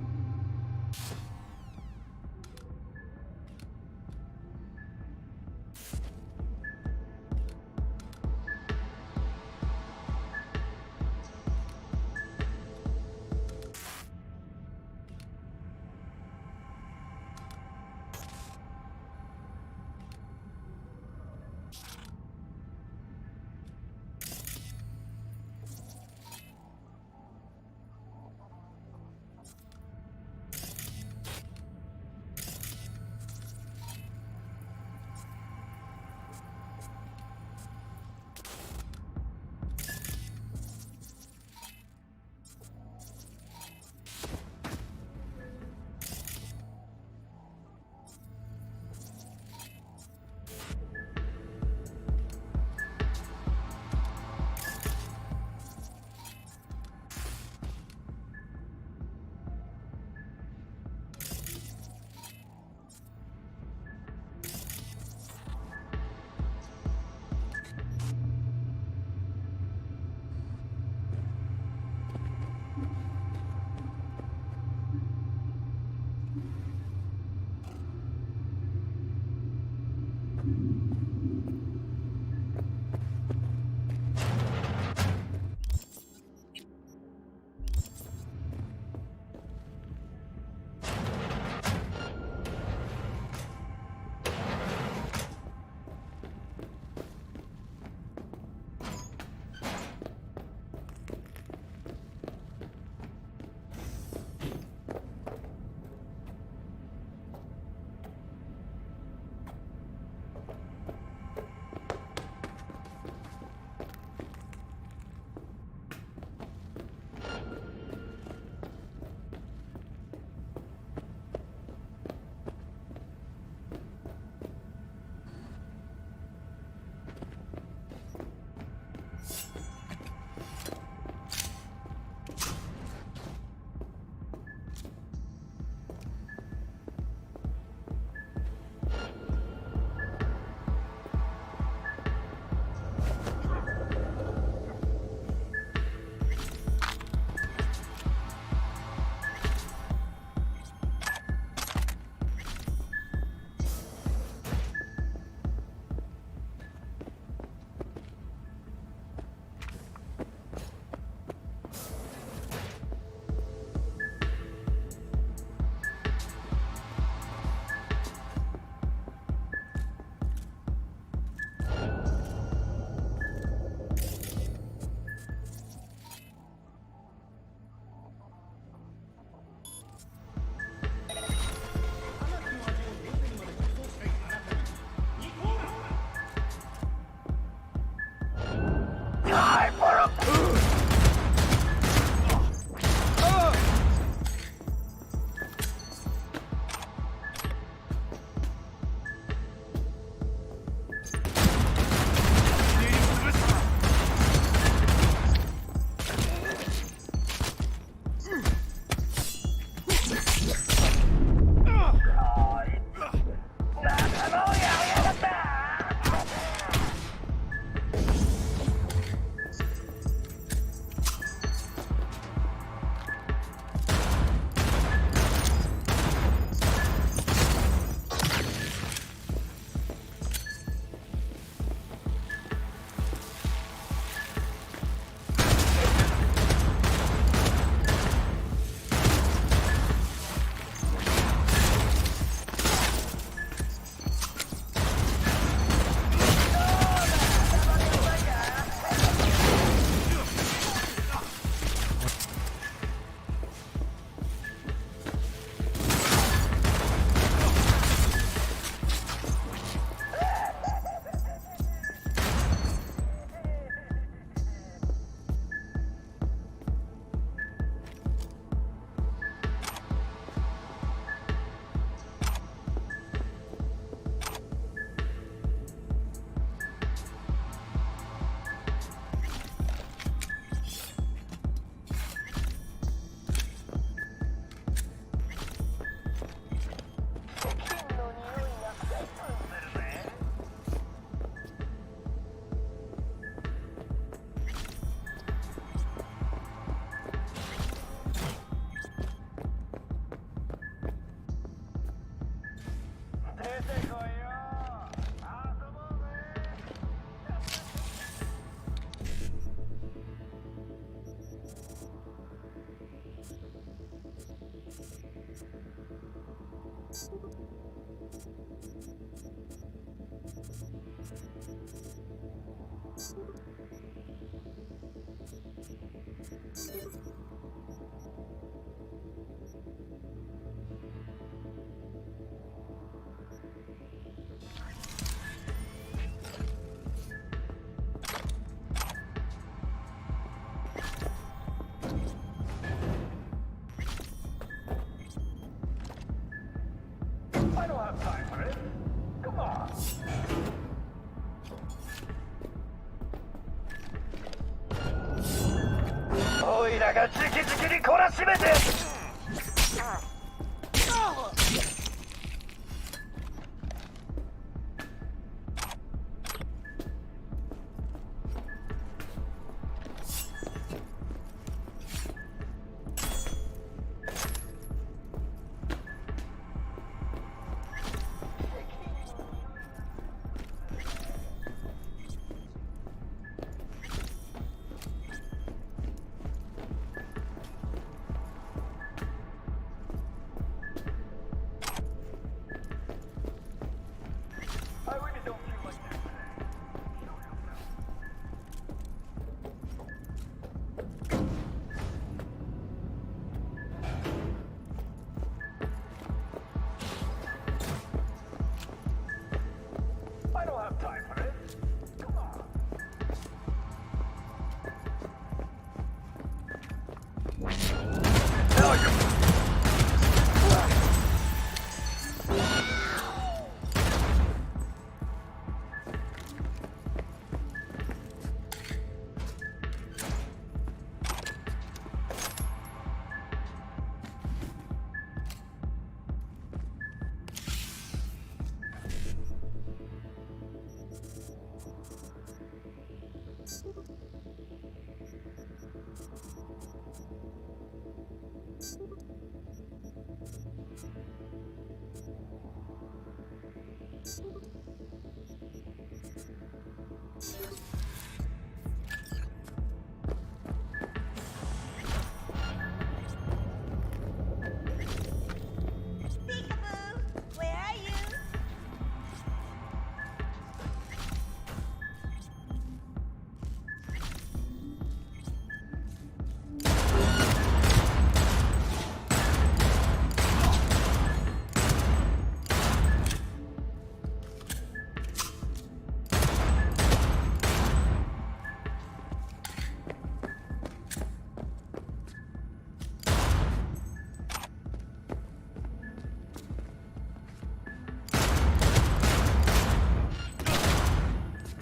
C: らが直々に懲らしめて。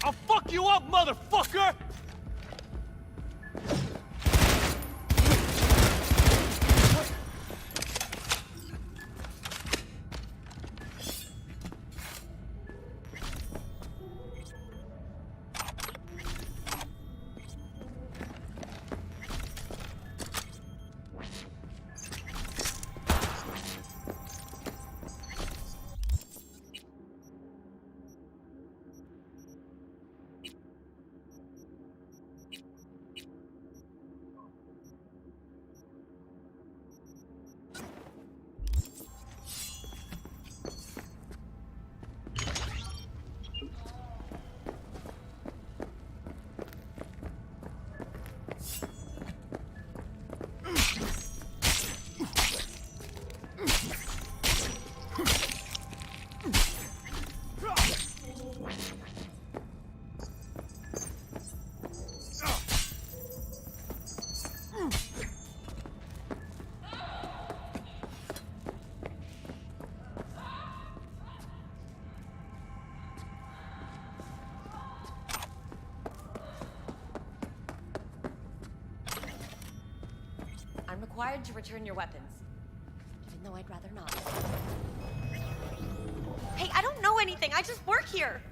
C: I'll fuck you up, motherfucker!
R: I'm required to return your weapons. Even though I'd rather not. Hey, I don't know anything. I just work here.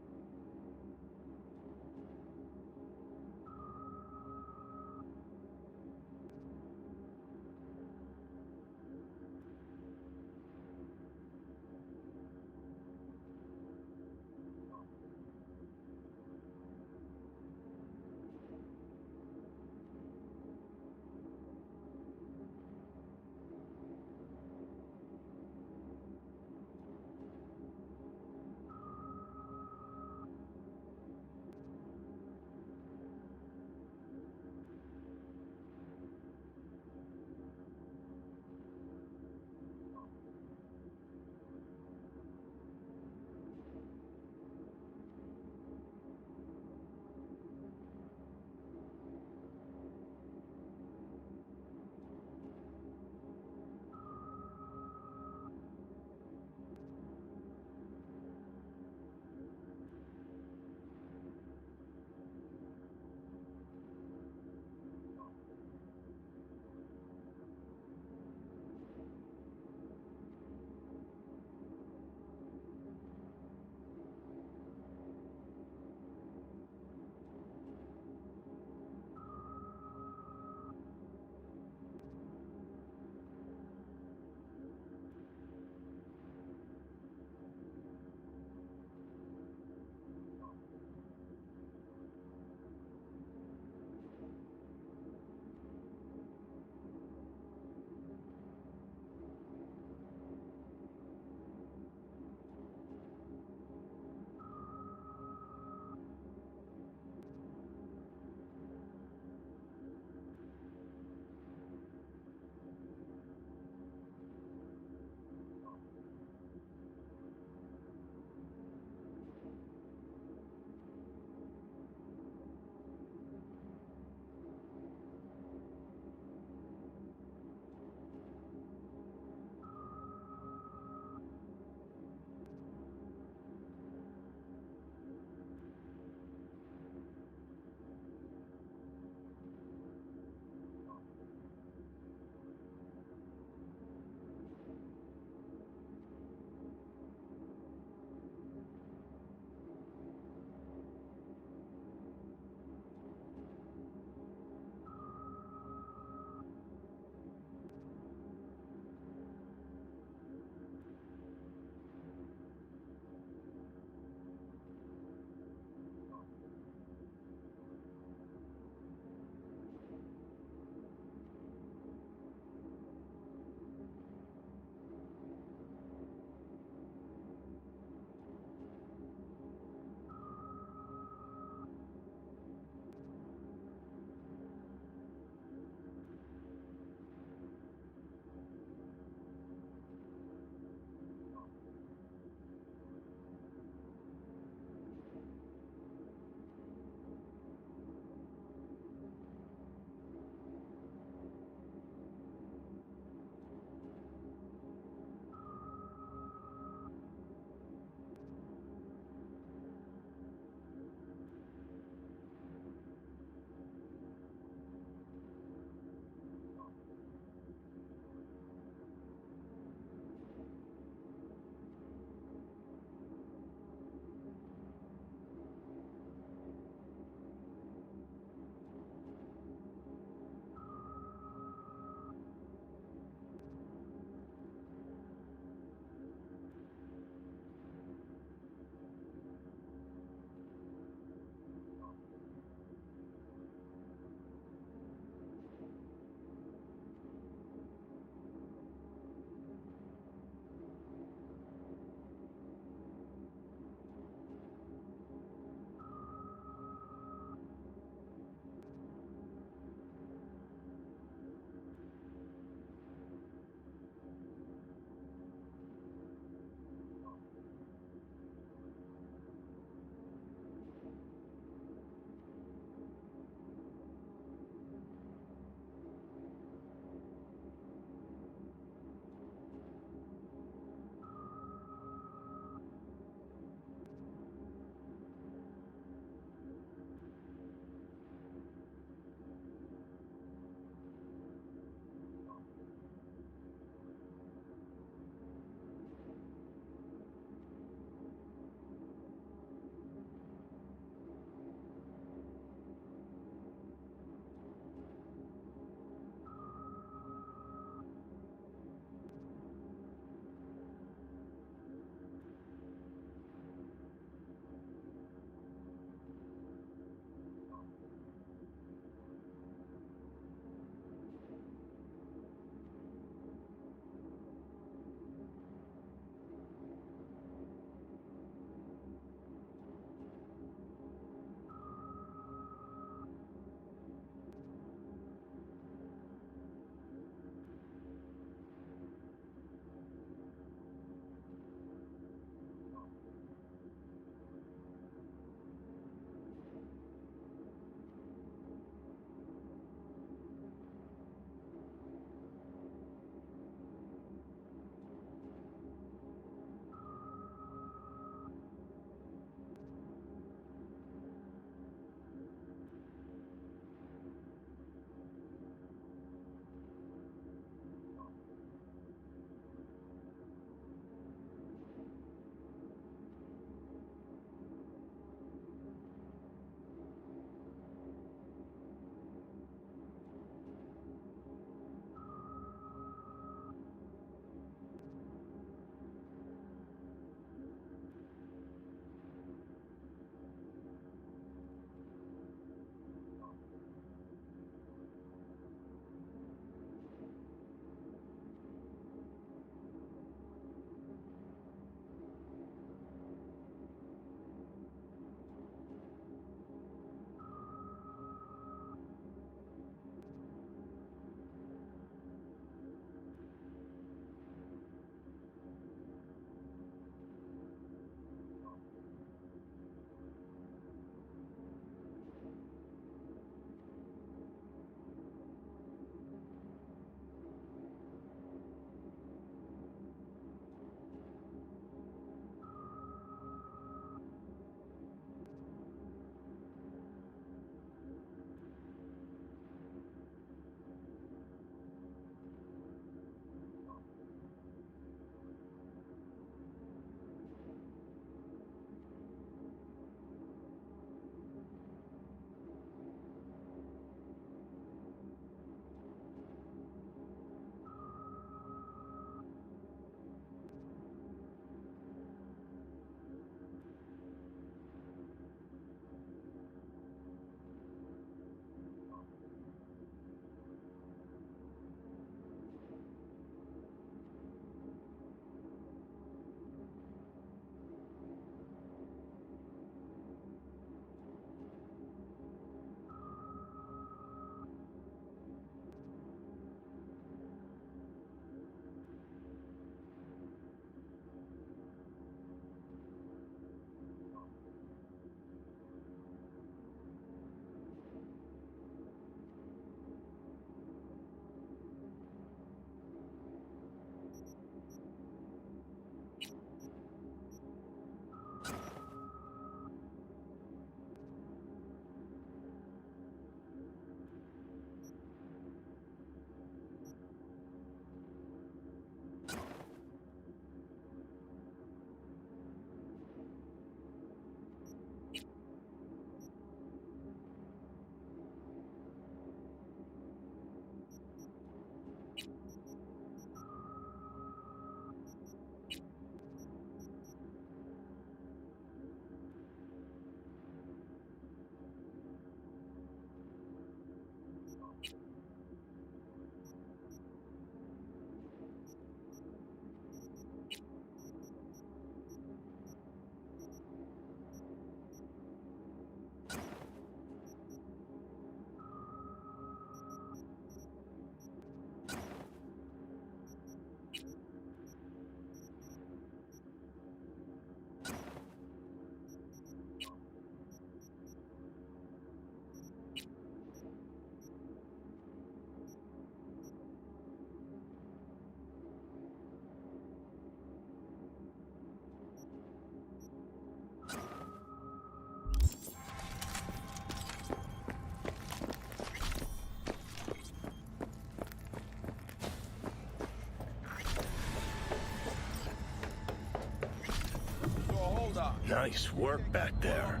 G: Nice work back there.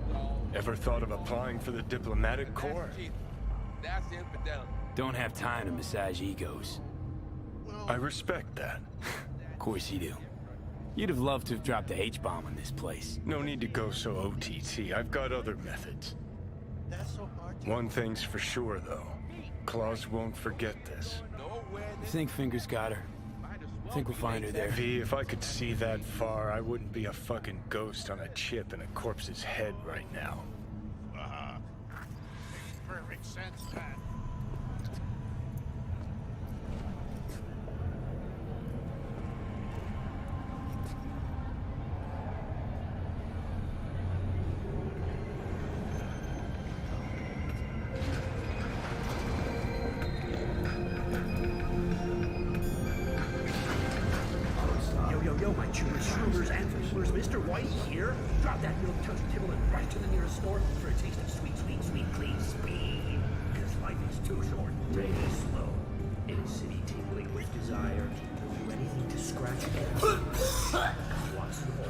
G: Ever thought of applying for the diplomatic corps?
I: That's infidelity.
B: Don't have time to massage egos.
G: I respect that.
B: Of course you do. You'd have loved to have dropped the H-bomb on this place.
G: No need to go so OTT. I've got other methods. One thing's for sure, though. Claus won't forget this.
B: You think Fingers got her? Think we'll find her there?
G: V, if I could see that far, I wouldn't be a fucking ghost on a chip in a corpse's head right now.
I: Makes perfect sense, Pat.
K: Yo, my chewers, shroomers, and foolers, Mr. White here. Drop that milk toast kibble and rush to the nearest store for a taste of sweet, sweet, sweet, clean speed. Because life is too short, really slow. In a city tingling with desire, will do anything to scratch and Watch the ball.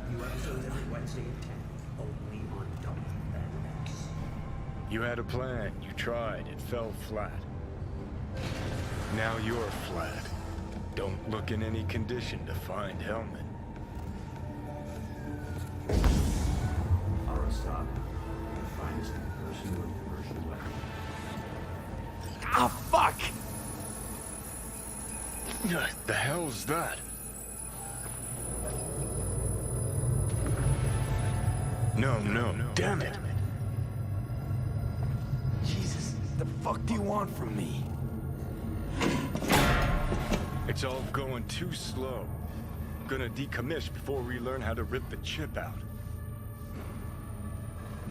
K: New episodes every Wednesday at 10, only on WNX.
G: You had a plan, you tried, it fell flat. Now you're flat. Don't look in any condition to find Hellman.
K: Arasaka, the finest person with commercial weapon.
B: Ah, fuck!
G: The hell's that? No, damn it!
B: Jesus, the fuck do you want from me?
G: It's all going too slow. Gonna decommiss before we learn how to rip the chip out.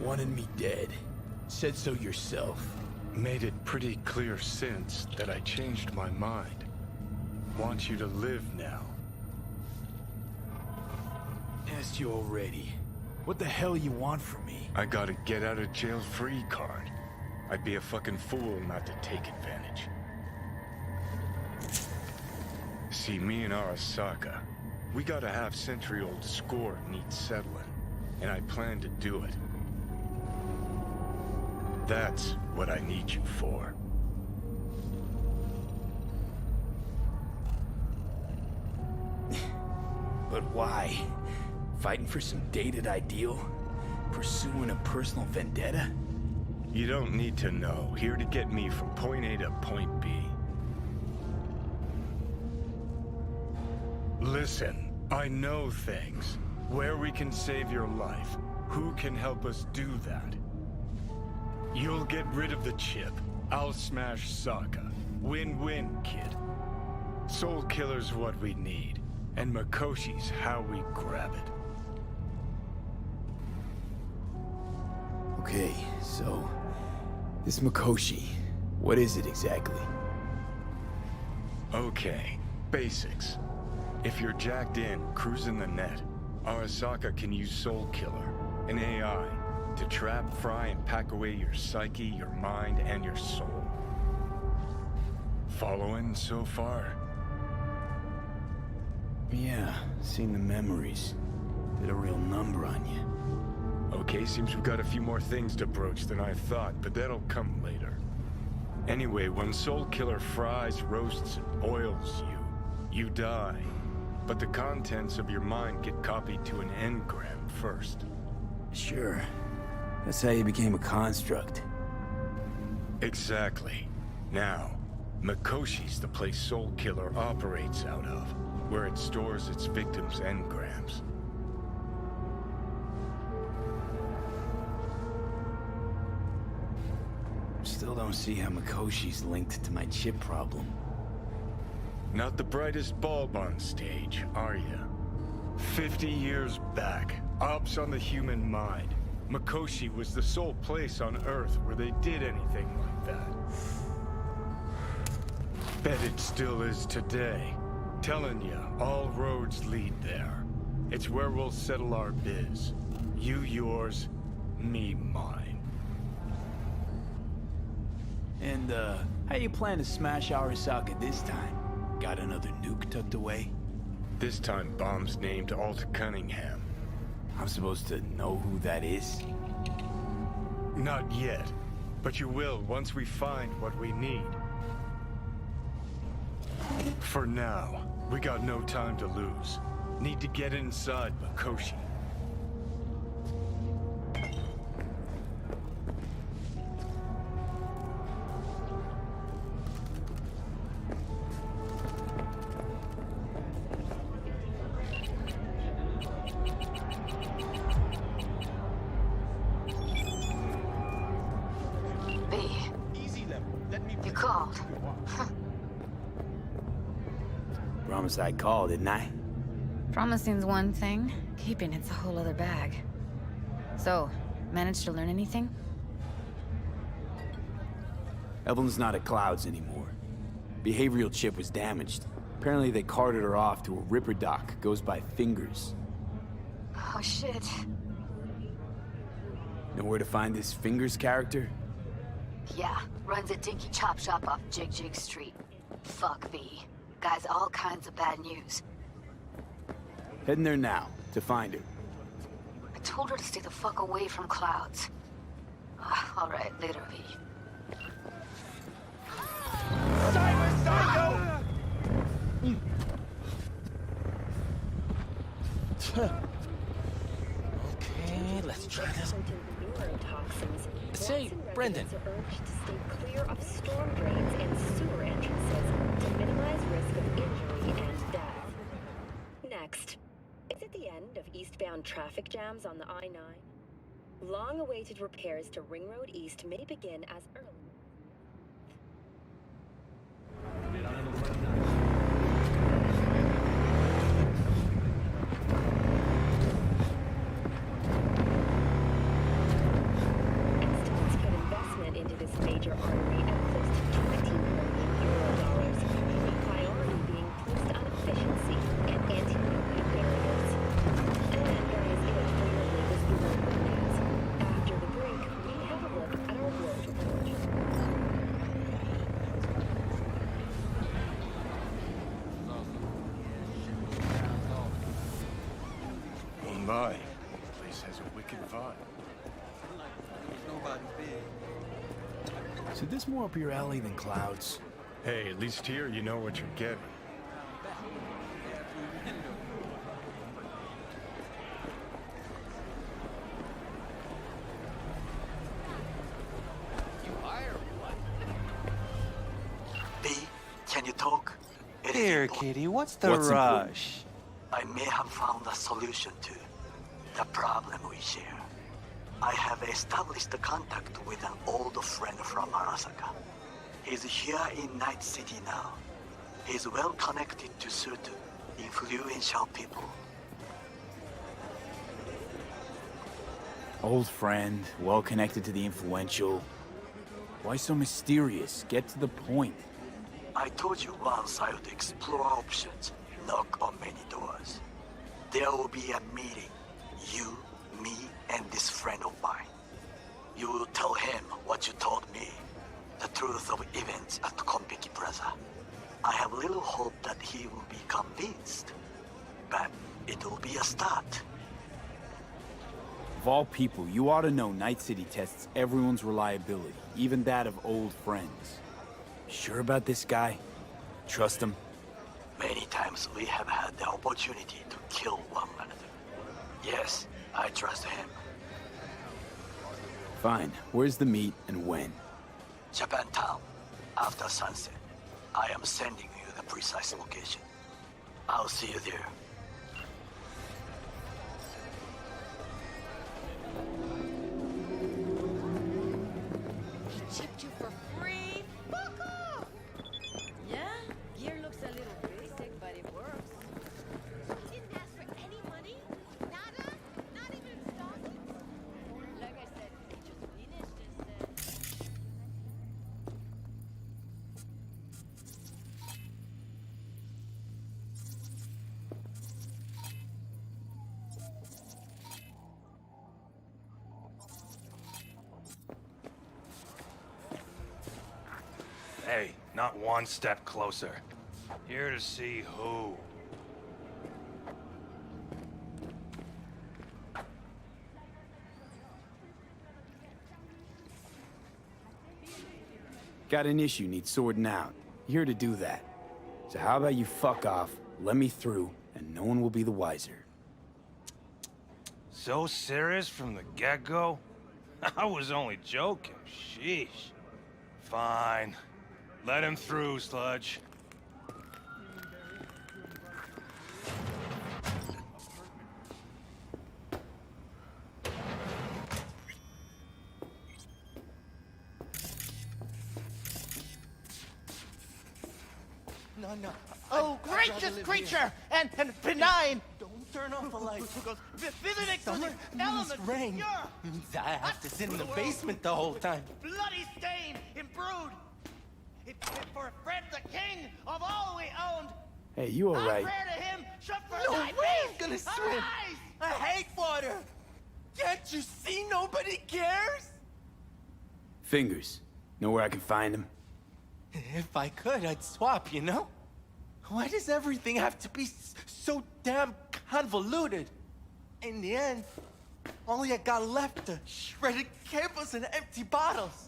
B: Wanted me dead. Said so yourself.
G: Made it pretty clear since that I changed my mind. Want you to live now.
B: Asked you already. What the hell you want from me?
G: I got a get out of jail free card. I'd be a fucking fool not to take advantage. See, me and Arasaka, we gotta have century-old score needs settling, and I plan to do it. That's what I need you for.
B: But why? Fighting for some dated ideal? Pursuing a personal vendetta?
G: You don't need to know. Here to get me from point A to point B. Listen, I know things. Where we can save your life. Who can help us do that? You'll get rid of the chip. I'll smash Sokka. Win-win, kid. Soul Killer's what we need. And Mikoshi's how we grab it.
B: Okay, so... this Mikoshi, what is it exactly?
G: Okay, basics. If you're jacked in, cruising the net, Arasaka can use Soul Killer, an AI, to trap, fry, and pack away your psyche, your mind, and your soul. Following so far?
B: Yeah, seen the memories. Did a real number on you.
G: Okay, seems we've got a few more things to broach than I thought, but that'll come later. Anyway, when Soul Killer fries, roasts, and boils you, you die. But the contents of your mind get copied to an engram first.
B: Sure. That's how you became a construct.
G: Exactly. Now, Mikoshi's the place Soul Killer operates out of, where it stores its victims' engrams.
B: Still don't see how Mikoshi's linked to my chip problem.
G: Not the brightest bulb on stage, are you? 50 years back, ops on the human mind. Mikoshi was the sole place on Earth where they did anything like that. Bet it still is today. Telling ya, all roads lead there. It's where we'll settle our biz. You yours, me mine.
B: And, how you plan to smash Arasaka this time? Got another nuke tucked away?
G: This time bomb's named Alt Cunningham.
B: I'm supposed to know who that is?
G: Not yet, but you will once we find what we need. For now, we got no time to lose. Need to get inside Mikoshi.
D: You called.
B: Promise I'd call, didn't I?
D: Promising's one thing, keeping it's a whole other bag. So, managed to learn anything?
B: Evelyn's not at Clouds anymore. Behavioral chip was damaged. Apparently they carted her off to a Ripper dock. Goes by Fingers.
D: Oh shit.
B: Know where to find this Fingers character?
D: Yeah, runs a dinky chop shop off Jig Jig Street. Fuck V. Guy's all kinds of bad news.
B: Heading there now, to find her.
D: I told her to stay the fuck away from Clouds. Alright, later, V.
C: Okay, let's try this. Say, Brendan.
E: Are urged to stay clear of storm drains and sewer entrances to minimize risk of injury and death. Next, is it the end of eastbound traffic jams on the I-9? Long-awaited repairs to Ring Road East may begin as early. Into this major artery at close to $20 million, priority being placed on efficiency and anti-movement barriers. And that is it for your latest local news. After the break, we have a look at our world report.
G: Oh my, the place has a wicked vibe.
B: So this more up your alley than Clouds?
G: Hey, at least here you know what you're getting.
P: B, can you talk?
C: Here, kitty, what's the
P: What's
C: rush?
P: I may have found a solution to the problem we share. I have established a contact with an old friend from Arasaka. He's here in Night City now. He's well connected to certain influential people.
B: Old friend, well connected to the influential. Why so mysterious? Get to the point.
P: I told you once I would explore options, knock on many doors. There will be a meeting. You, me, and this friend of mine. You will tell him what you told me, the truth of events at Konpeki Plaza. I have little hope that he will be convinced, but it will be a start.
B: Of all people, you ought to know Night City tests everyone's reliability, even that of old friends. Sure about this guy? Trust him?
P: Many times we have had the opportunity to kill one another. Yes, I trust him.
B: Fine. Where's the meet and when?
P: Japantown, after sunset. I am sending you the precise location. I'll see you there.
J: He chipped you for free? Fuck off! Yeah, gear looks a little basic, but it works. He didn't ask for any money? Nada? Not even stockings? Like I said, he just finished this.
O: Hey, not one step closer. Here to see who.
B: Got an issue needs sorting out. You're here to do that. So how about you fuck off, let me through, and no one will be the wiser.
L: So serious from the get-go? I was only joking. Sheesh. Fine. Let him through, Sludge.
U: No.
N: Oh, gracious creature! And benign!
U: Don't turn off the light.
N: Visiting from the
U: Elements
N: elements!
U: rain. Means I have to sit in the basement the whole time.
N: Bloody stain, imbrued! It's fit for a friend, the king of all we owned!
B: Hey, you
N: I
B: alright?
N: pray to him, shut for
U: No
N: thy
U: way
N: peace!
U: I'm gonna swim.
N: Arise!
U: I hate water. Can't you see nobody cares?
B: Fingers. Know where I can find him?
U: If I could, I'd swap, you know? Why does everything have to be so damn convoluted? In the end, all I got left are shredded cables and empty bottles.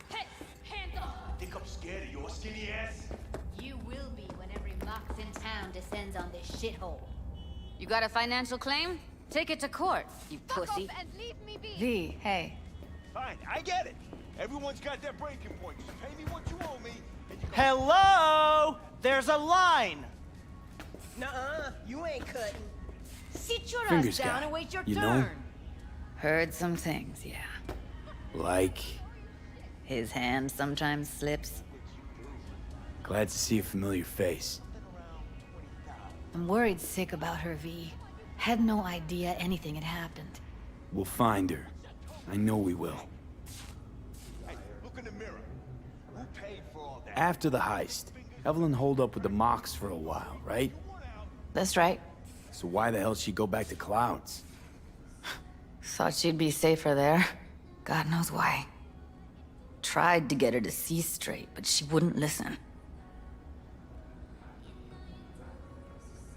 J: Hey, hands off!
O: Think I'm scared of your skinny ass?
A: You will be when every Mox in town descends on this shithole.
M: You got a financial claim? Take it to court, you pussy.
J: And leave me be!
M: V, hey.
L: Fine, I get it. Everyone's got their breaking point. Just pay me what you owe me, and you go...
N: Hello! There's a line!
J: Nuh-uh, you ain't cutting.
M: Sit your
B: Fingers
M: ass down
B: guy.
M: and wait your
B: You know?
M: turn. Heard some things, yeah.
B: Like...
M: His hand sometimes slips.
B: Glad to see a familiar face.
M: I'm worried sick about her, V. Had no idea anything had happened.
B: We'll find her. I know we will.
L: Hey, look in the mirror. Who paid for all that?
B: After the heist, Evelyn holed up with the Mox for a while, right?
M: That's right.
B: So why the hell did she go back to Clouds?
M: Thought she'd be safer there. God knows why. Tried to get her to see straight, but she wouldn't listen.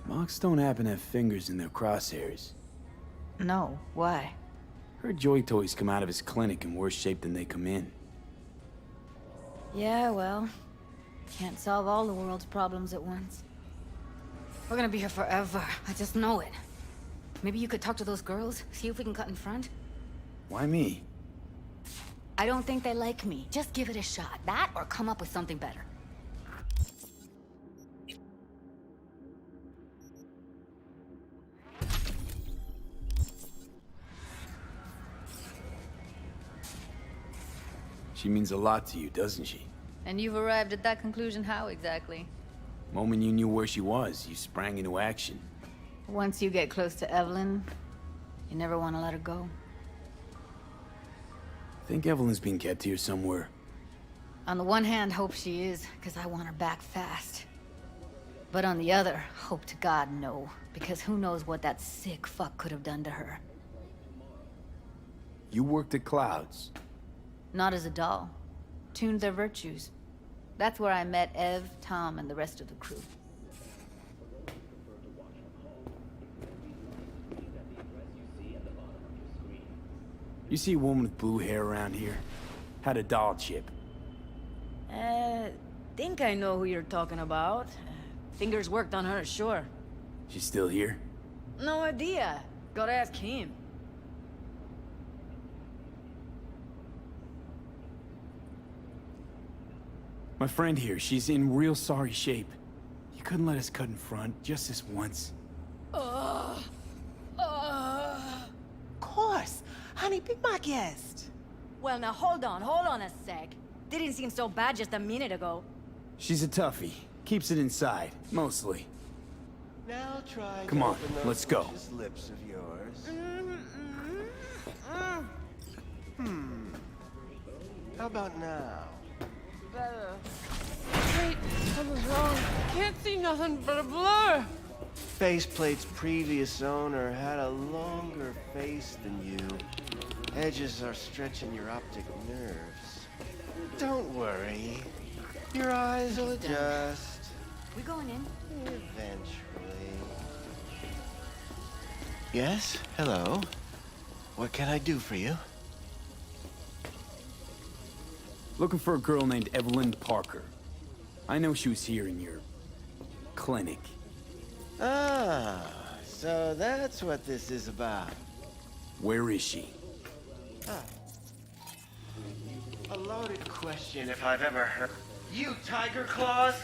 B: Mox don't happen to have fingers in their crosshairs.
M: No, why?
B: Heard Joy Toys come out of his clinic in worse shape than they come in.
M: Yeah, well, can't solve all the world's problems at once. We're gonna be here forever. I just know it. Maybe you could talk to those girls, see if we can cut in front?
B: Why me?
M: I don't think they like me. Just give it a shot. That or come up with something better.
B: She means a lot to you, doesn't she?
M: And you've arrived at that conclusion how exactly?
B: Moment you knew where she was, you sprang into action.
M: Once you get close to Evelyn, you never want to let her go.
B: Think Evelyn's being kept here somewhere.
M: On the one hand, hope she is, because I want her back fast. But on the other, hope to God no, because who knows what that sick fuck could have done to her.
B: You worked at Clouds.
M: Not as a doll. Tuned their virtues. That's where I met Ev, Tom, and the rest of the crew.
B: You see a woman with blue hair around here? Had a doll chip.
M: Think I know who you're talking about. Fingers worked on her, sure.
B: She's still here?
M: No idea. Gotta ask him.
B: My friend here, she's in real sorry shape. You couldn't let us cut in front, just this once.
J: Of
N: course. Honey, be my guest.
M: Well, now hold on a sec. Didn't seem so bad just a minute ago.
B: She's a toughie. Keeps it inside, mostly.
V: Now try.
B: Come on, let's go.
V: Those lips of yours. How about now?
J: Better. Wait, something's wrong. Can't see nothing but a blur.
V: Faceplate's previous owner had a longer face than you. Edges are stretching your optic nerves. Don't worry. Your eyes will adjust.
M: We going in?
V: Eventually. Yes? Hello? What can I do for you?
B: Looking for a girl named Evelyn Parker. I know she was here in your clinic.
V: Ah, so that's what this is about.
B: Where is she?
V: Ah. A loaded question if I've ever heard. You, Tiger Claws?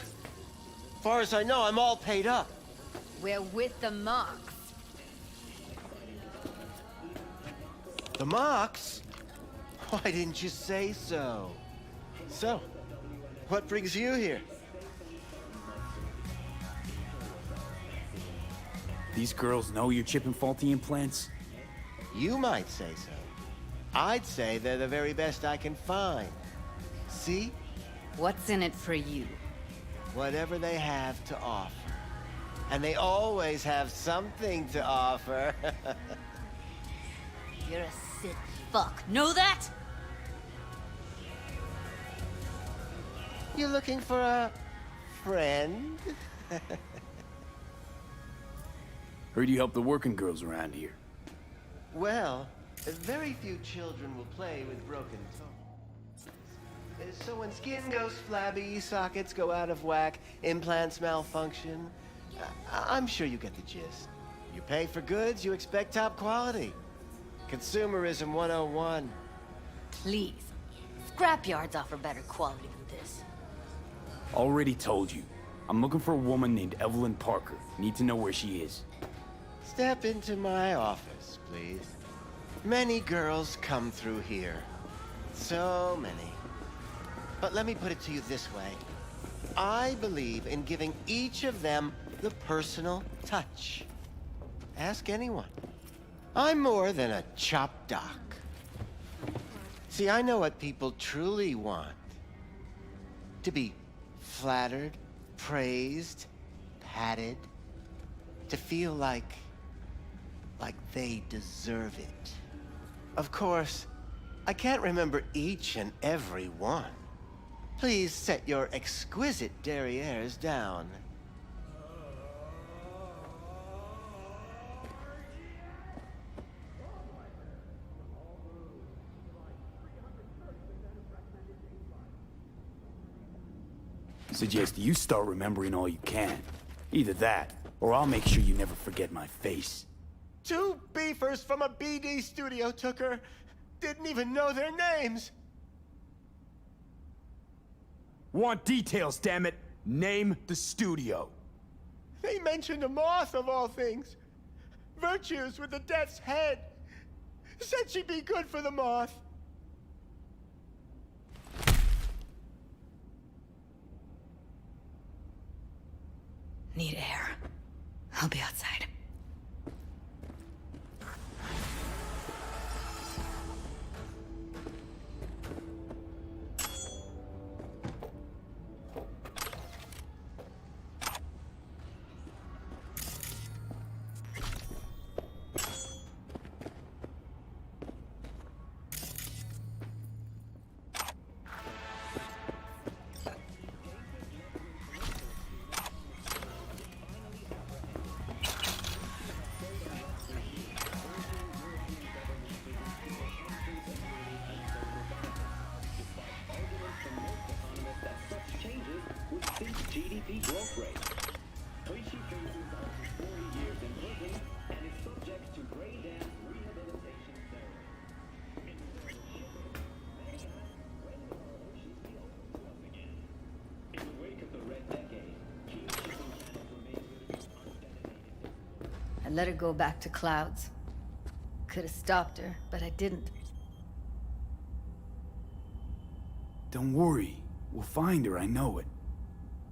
V: Far as I know, I'm all paid up.
M: We're with the Mox.
V: The Mox? Why didn't you say so? So, what brings you here?
B: These girls know you're chipping faulty implants?
V: You might say so. I'd say they're the very best I can find. See?
M: What's in it for you?
V: Whatever they have to offer. And they always have something to offer.
M: You're a sick fuck. Know that?
V: You looking for a friend?
B: Heard you help the working girls around here.
V: Well, very few children will play with broken toes. So when skin goes flabby, sockets go out of whack, implants malfunction, I'm sure you get the gist. You pay for goods, you expect top quality. Consumerism 101.
M: Please. Scrapyards offer better quality than this.
B: Already told you. I'm looking for a woman named Evelyn Parker. Need to know where she is.
V: Step into my office, please. Many girls come through here. So many. But let me put it to you this way. I believe in giving each of them the personal touch. Ask anyone. I'm more than a chop doc. See, I know what people truly want. To be flattered, praised, patted. To feel like they deserve it. Of course, I can't remember each and every one. Please set your exquisite derrieres down.
B: Suggest you start remembering all you can. Either that, or I'll make sure you never forget my face.
V: 2 beefers from a BD studio took her. Didn't even know their names.
B: Want details, damn it! Name the studio.
V: They mentioned a moth of all things. Virtues with the death's head. Said she'd be good for the moth.
M: Need air. I'll be outside.
K: GDP growth rate. Hoishi faces up to 40 years in prison and is subject to brain dance rehabilitation therapy. In the wake of the Red Decade, Keen shipping channels remain undetonated.
M: I let her go back to Clouds. Could have stopped her, but I didn't.
B: Don't worry. We'll find her, I know it.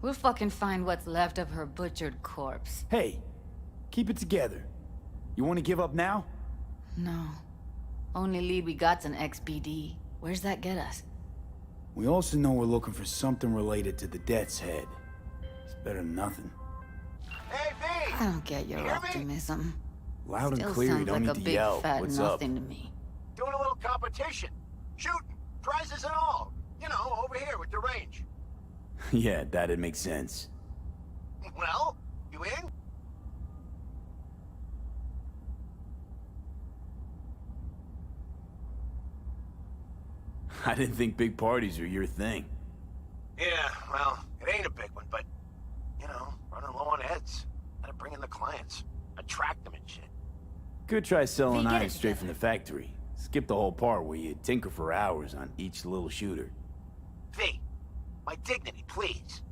M: We'll fucking find what's left of her butchered corpse.
B: Hey, keep it together. You want to give up now?
M: No. Only lead we got's an XBD. Where's that get us?
B: We also know we're looking for something related to the Death's Head. It's better than nothing.
F: Hey, V!
M: I don't get your optimism.
B: Loud and
M: Still
B: clear, you
M: sounds
B: don't
M: like
B: need
M: a
B: to
M: big
B: yell.
M: fat
B: What's up?
M: nothing to me.
F: Doing a little competition. Shooting. Prizes and all. You know, over here with the range.
B: Yeah, that'd make sense.
F: Well, you in?
B: I didn't think big parties were your thing.
F: Yeah, well, it ain't a big one, but, you know, running low on heads. Gotta bring in the clients. Attract them and shit.
B: Could try selling
M: Get it
B: iron straight from the factory. Skip the whole part where you tinker for hours on each little shooter.
F: V, my dignity, please.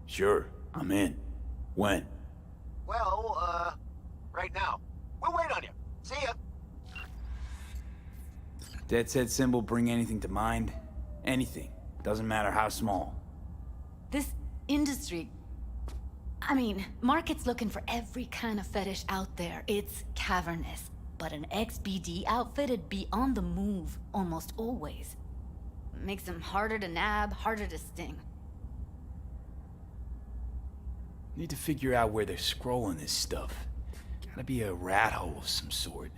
B: Sure, I'm in. When?
F: Well, right now. We'll wait on you. See ya.
B: Death's Head symbol bring anything to mind? Anything. Doesn't matter how small.
M: This industry... I mean, Market's looking for every kind of fetish out there. It's cavernous. But an XBD outfit'd be on the move almost always. Makes them harder to nab, harder to sting.
B: Need to figure out where they're scrolling this stuff. Gotta be a rat hole of some sort.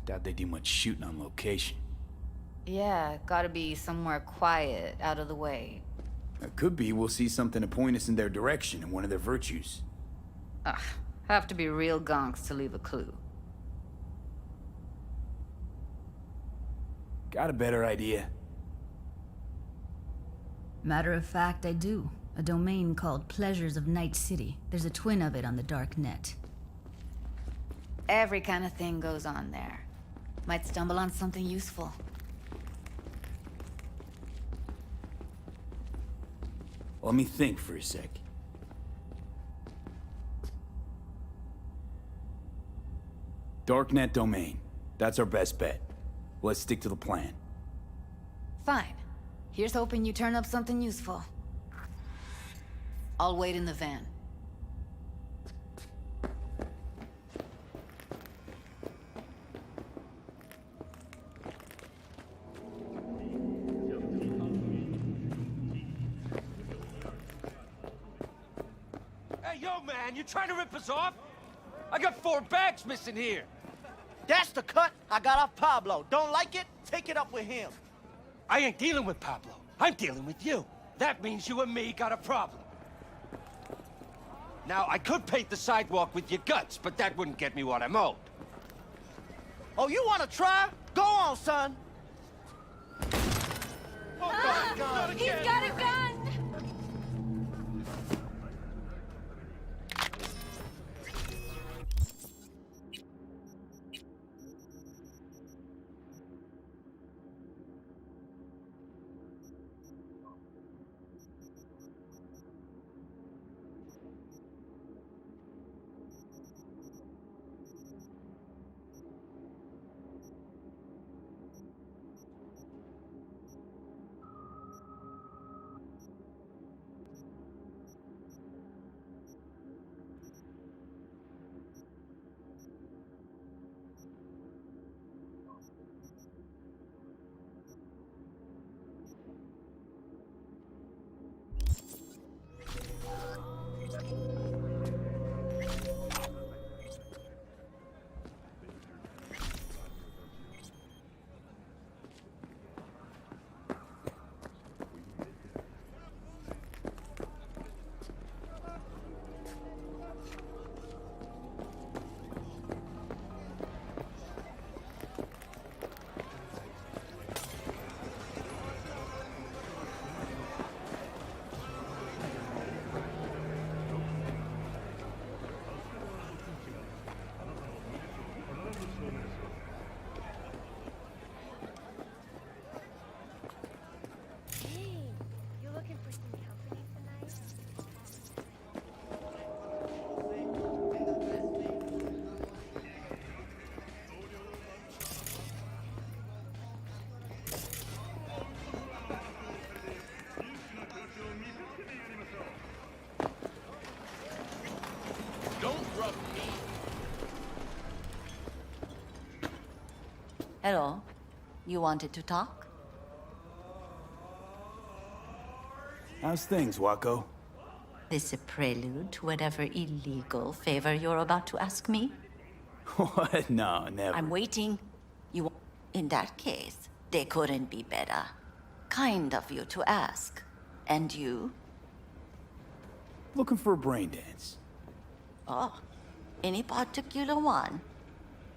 B: Doubt they do much shooting on location.
M: Yeah, gotta be somewhere quiet, out of the way.
B: It could be we'll see something to point us in their direction in one of their virtues.
M: Ugh, have to be real gonks to leave a clue.
B: Got a better idea?
Q: Matter of fact, I do. A domain called Pleasures of Night City. There's a twin of it on the dark net.
M: Every kind of thing goes on there. Might stumble on something useful.
B: Let me think for a sec. Darknet domain. That's our best bet. Let's stick to the plan.
M: Fine. Here's hoping you turn up something useful. I'll wait in the van.
C: Hey, yo, man, you trying to rip us off? I got 4 bags missing here.
O: That's the cut I got off Pablo. Don't like it? Take it up with him.
C: I ain't dealing with Pablo. I'm dealing with you. That means you and me got a problem. Now, I could paint the sidewalk with your guts, but that wouldn't get me what I'm owed.
O: Oh, you want to try? Go on, son.
C: Oh, my God,
M: He's got a gun!
R: Hello. You wanted to talk?
B: How's things, Wako?
A: This a prelude to whatever illegal favor you're about to ask me?
B: What? No, never.
A: I'm waiting. You... In that case, they couldn't be better. Kind of you to ask. And you?
B: Looking for a brain dance.
A: Oh, any particular one?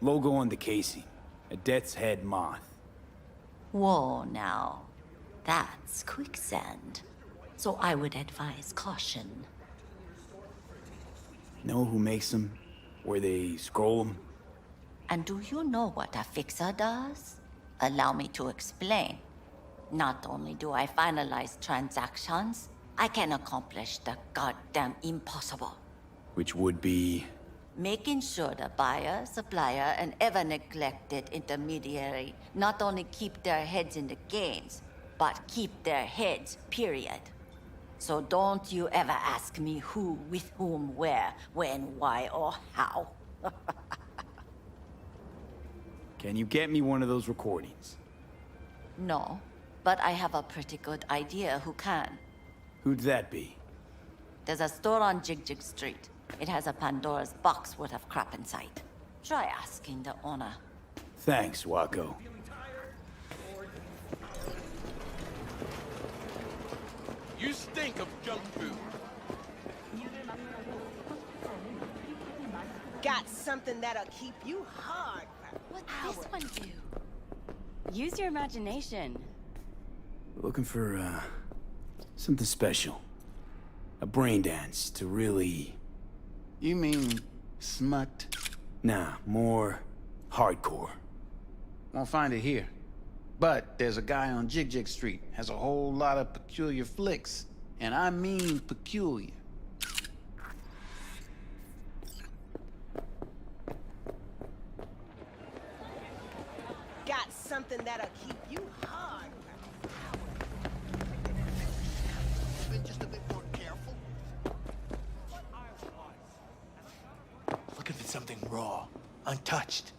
B: Logo on the casing. A death's head moth.
A: Whoa, now. That's quicksand. So I would advise caution.
B: Know who makes them? Where they scroll them?
A: And do you know what a fixer does? Allow me to explain. Not only do I finalize transactions, I can accomplish the goddamn impossible.
B: Which would be...
A: Making sure the buyer, supplier, and ever-neglected intermediary not only keep their heads in the games, but keep their heads, period. So don't you ever ask me who, with whom, where, when, why, or how.
B: Can you get me one of those recordings?
A: No, but I have a pretty good idea who can.
B: Who'd that be?
A: There's a store on Jig Street. It has a Pandora's box worth of crap inside. Try asking the owner.
B: Thanks, Wako.
I: You stink of junk food.
J: Got something that'll keep you hard.
R: What's this one do? Use your imagination.
B: Looking for, something special. A brain dance to really...
H: You mean smut?
B: Nah, more hardcore.
S: Won't find it here. But there's a guy on Jig Street, has a whole lot of peculiar flicks. And I mean peculiar.
J: Got something that'll keep you hard.
P: Just a bit more careful.
U: Looking for something raw, untouched.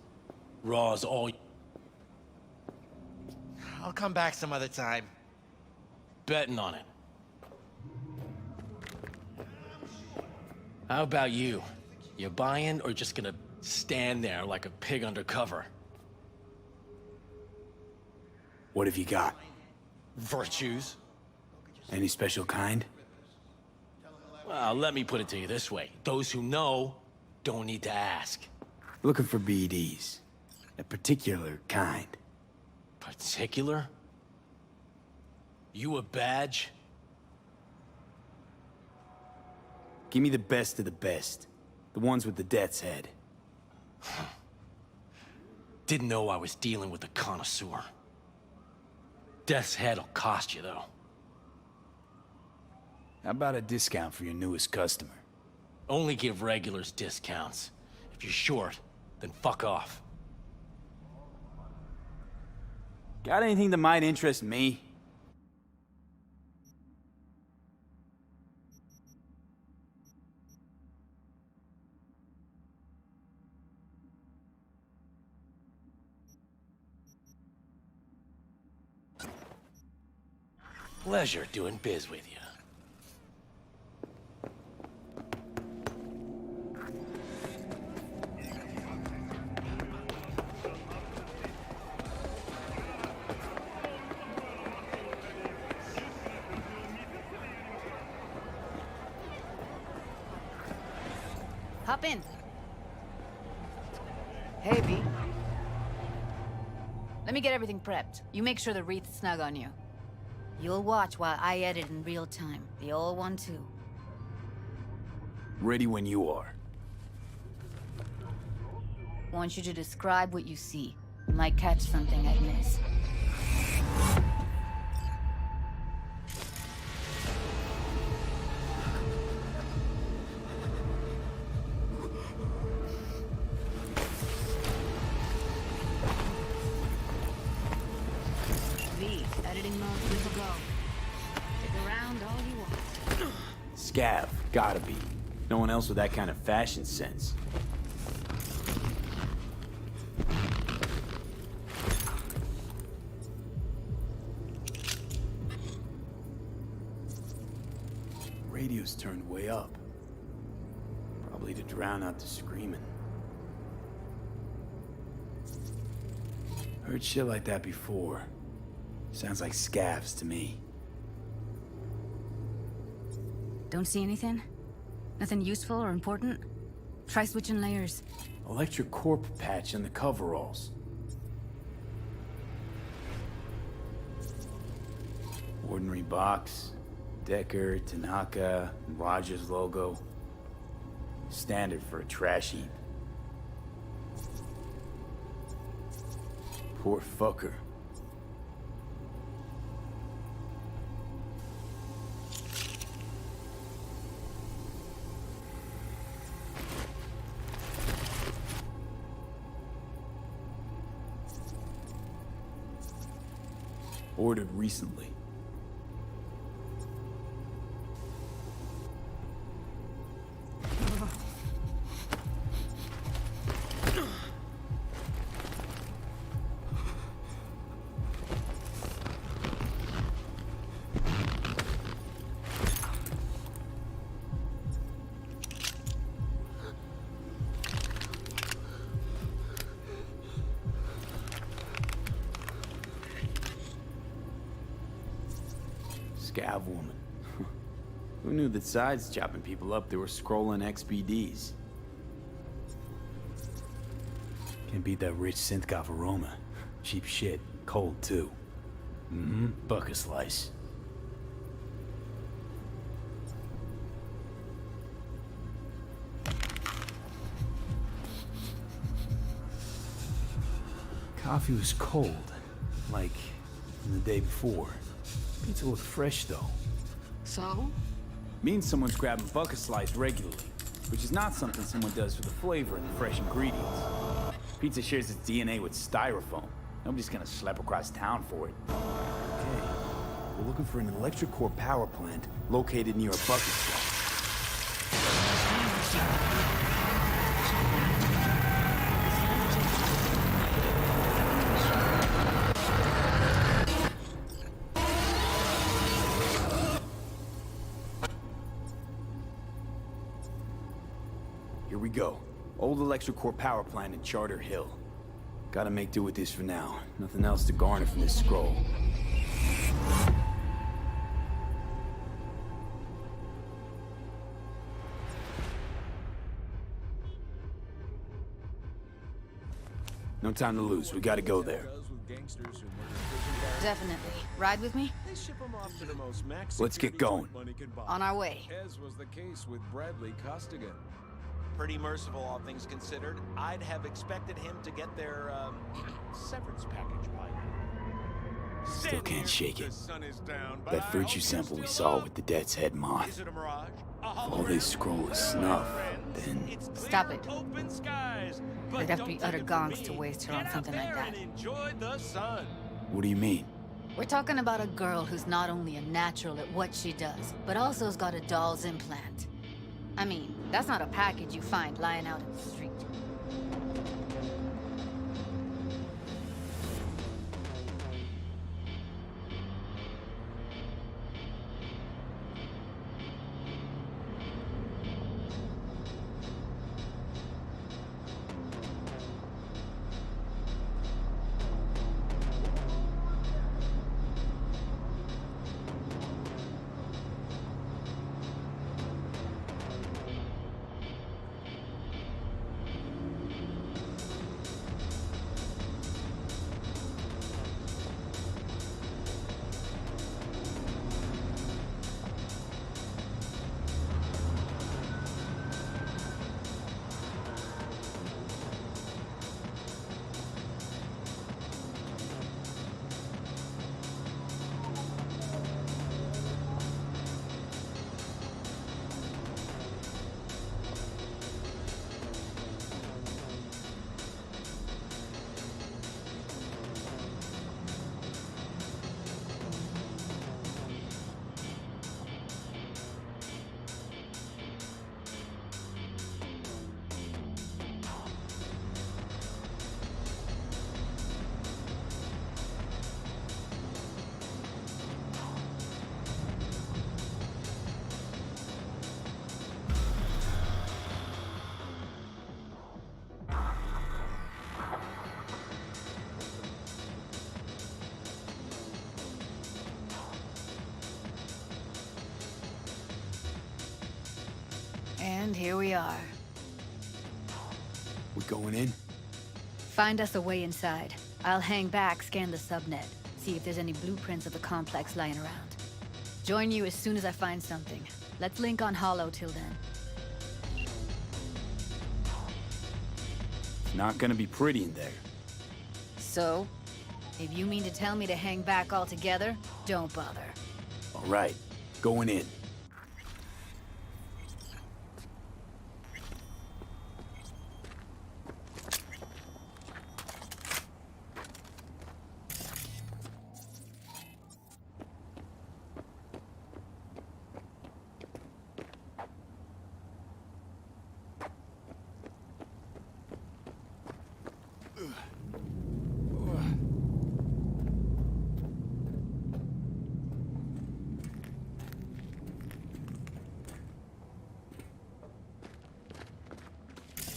U: Raw's all.
N: I'll come back some other time.
U: Betting on it. How about you? You buying or just gonna stand there like a pig undercover?
B: What have you got?
U: Virtues?
B: Any special kind?
U: Well, let me put it to you this way. Those who know don't need to ask.
B: Looking for BDs. A particular kind.
U: Particular? You a badge?
B: Give me the best of the best. The ones with the death's head.
U: Didn't know I was dealing with a connoisseur. Death's head'll cost you, though.
B: How about a discount for your newest customer?
U: Only give regulars discounts. If you're short, then fuck off.
B: Got anything that might interest me?
U: Pleasure doing biz with you.
M: Hop in.
J: Hey, V.
M: Let me get everything prepped. You make sure the wreath's snug on you. You'll watch while I edit in real time. The old one, too.
B: Ready when you are.
M: Want you to describe what you see. You might catch something I'd miss. V, editing mode, good to go. Stick around all you want.
B: Scav, gotta be. No one else with that kind of fashion sense. radio's turned way up. Probably to drown out the screaming. Heard shit like that before. Sounds like scavs to me.
Q: Don't see anything? Nothing useful or important? Try switching layers.
B: Electric corp patch in the coveralls. Ordinary box. Decker, Tanaka, and Rogers logo. Standard for a trash heap. Poor fucker. Ordered recently. Scav woman. Who knew that sides chopping people up, they were scrolling XBDs? Can't beat that rich synth-goth aroma. Cheap shit. Cold, too. Mm-hmm. Bucket slice. Coffee was cold. Like the day before. Pizza looked fresh, though.
J: So?
B: Means someone's grabbing bucket slice regularly, which is not something someone does for the flavor and the fresh ingredients. Pizza shares its DNA with styrofoam. Nobody's gonna slap across town for it. Okay, we're looking for an electric core power plant located near a bucket slice. Here we go. Old electric core power plant in Charter Hill. Gotta make do with this for now. Nothing else to garner from this scroll. No time to lose. We gotta go there.
Q: Definitely. Ride with me?
I: They ship 'em off to the most max
B: Let's get going.
I: money can buy.
Q: On our way.
I: As was the case with Bradley Costigan.
F: Pretty merciful, all things considered. I'd have expected him to get their, severance package by now.
B: Still can't shake it. That virtue sample we saw with the Death's Head moth. If all this scroll is snuff, then...
Q: Stop it. There'd have to be utter gongs to waste her on something like that.
F: Enjoy the sun.
B: What do you mean?
M: We're talking about a girl who's not only a natural at what she does, but also has got a doll's implant. I mean, that's not a package you find lying out in the street. And here we are.
B: We going in?
M: Find us a way inside. I'll hang back, scan the subnet, see if there's any blueprints of the complex lying around. Join you as soon as I find something. Let's link on Hollow till then.
B: It's not gonna be pretty in there.
M: So? If you mean to tell me to hang back altogether, don't bother.
B: All right, going in.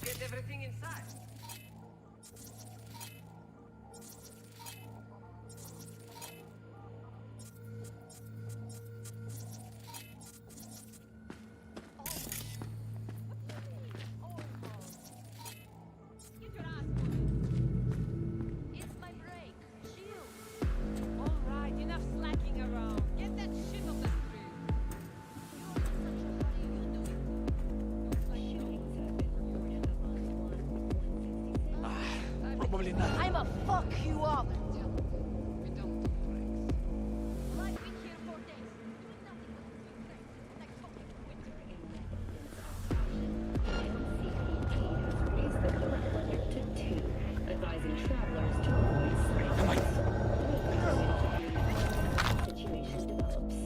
J: Get everything inside. It's my break. Chill. All right, enough slacking around. Get that shit on the street.
N: Probably not.
J: I'ma fuck you up.
E: Raised the current limit to 2, advising travelers to avoid sites. The situation develops.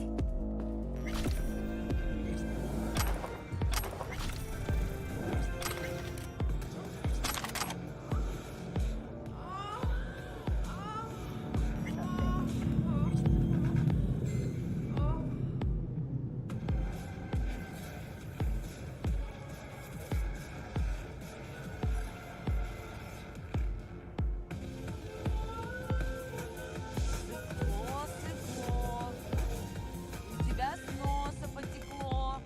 J: У тебя с носа потекло.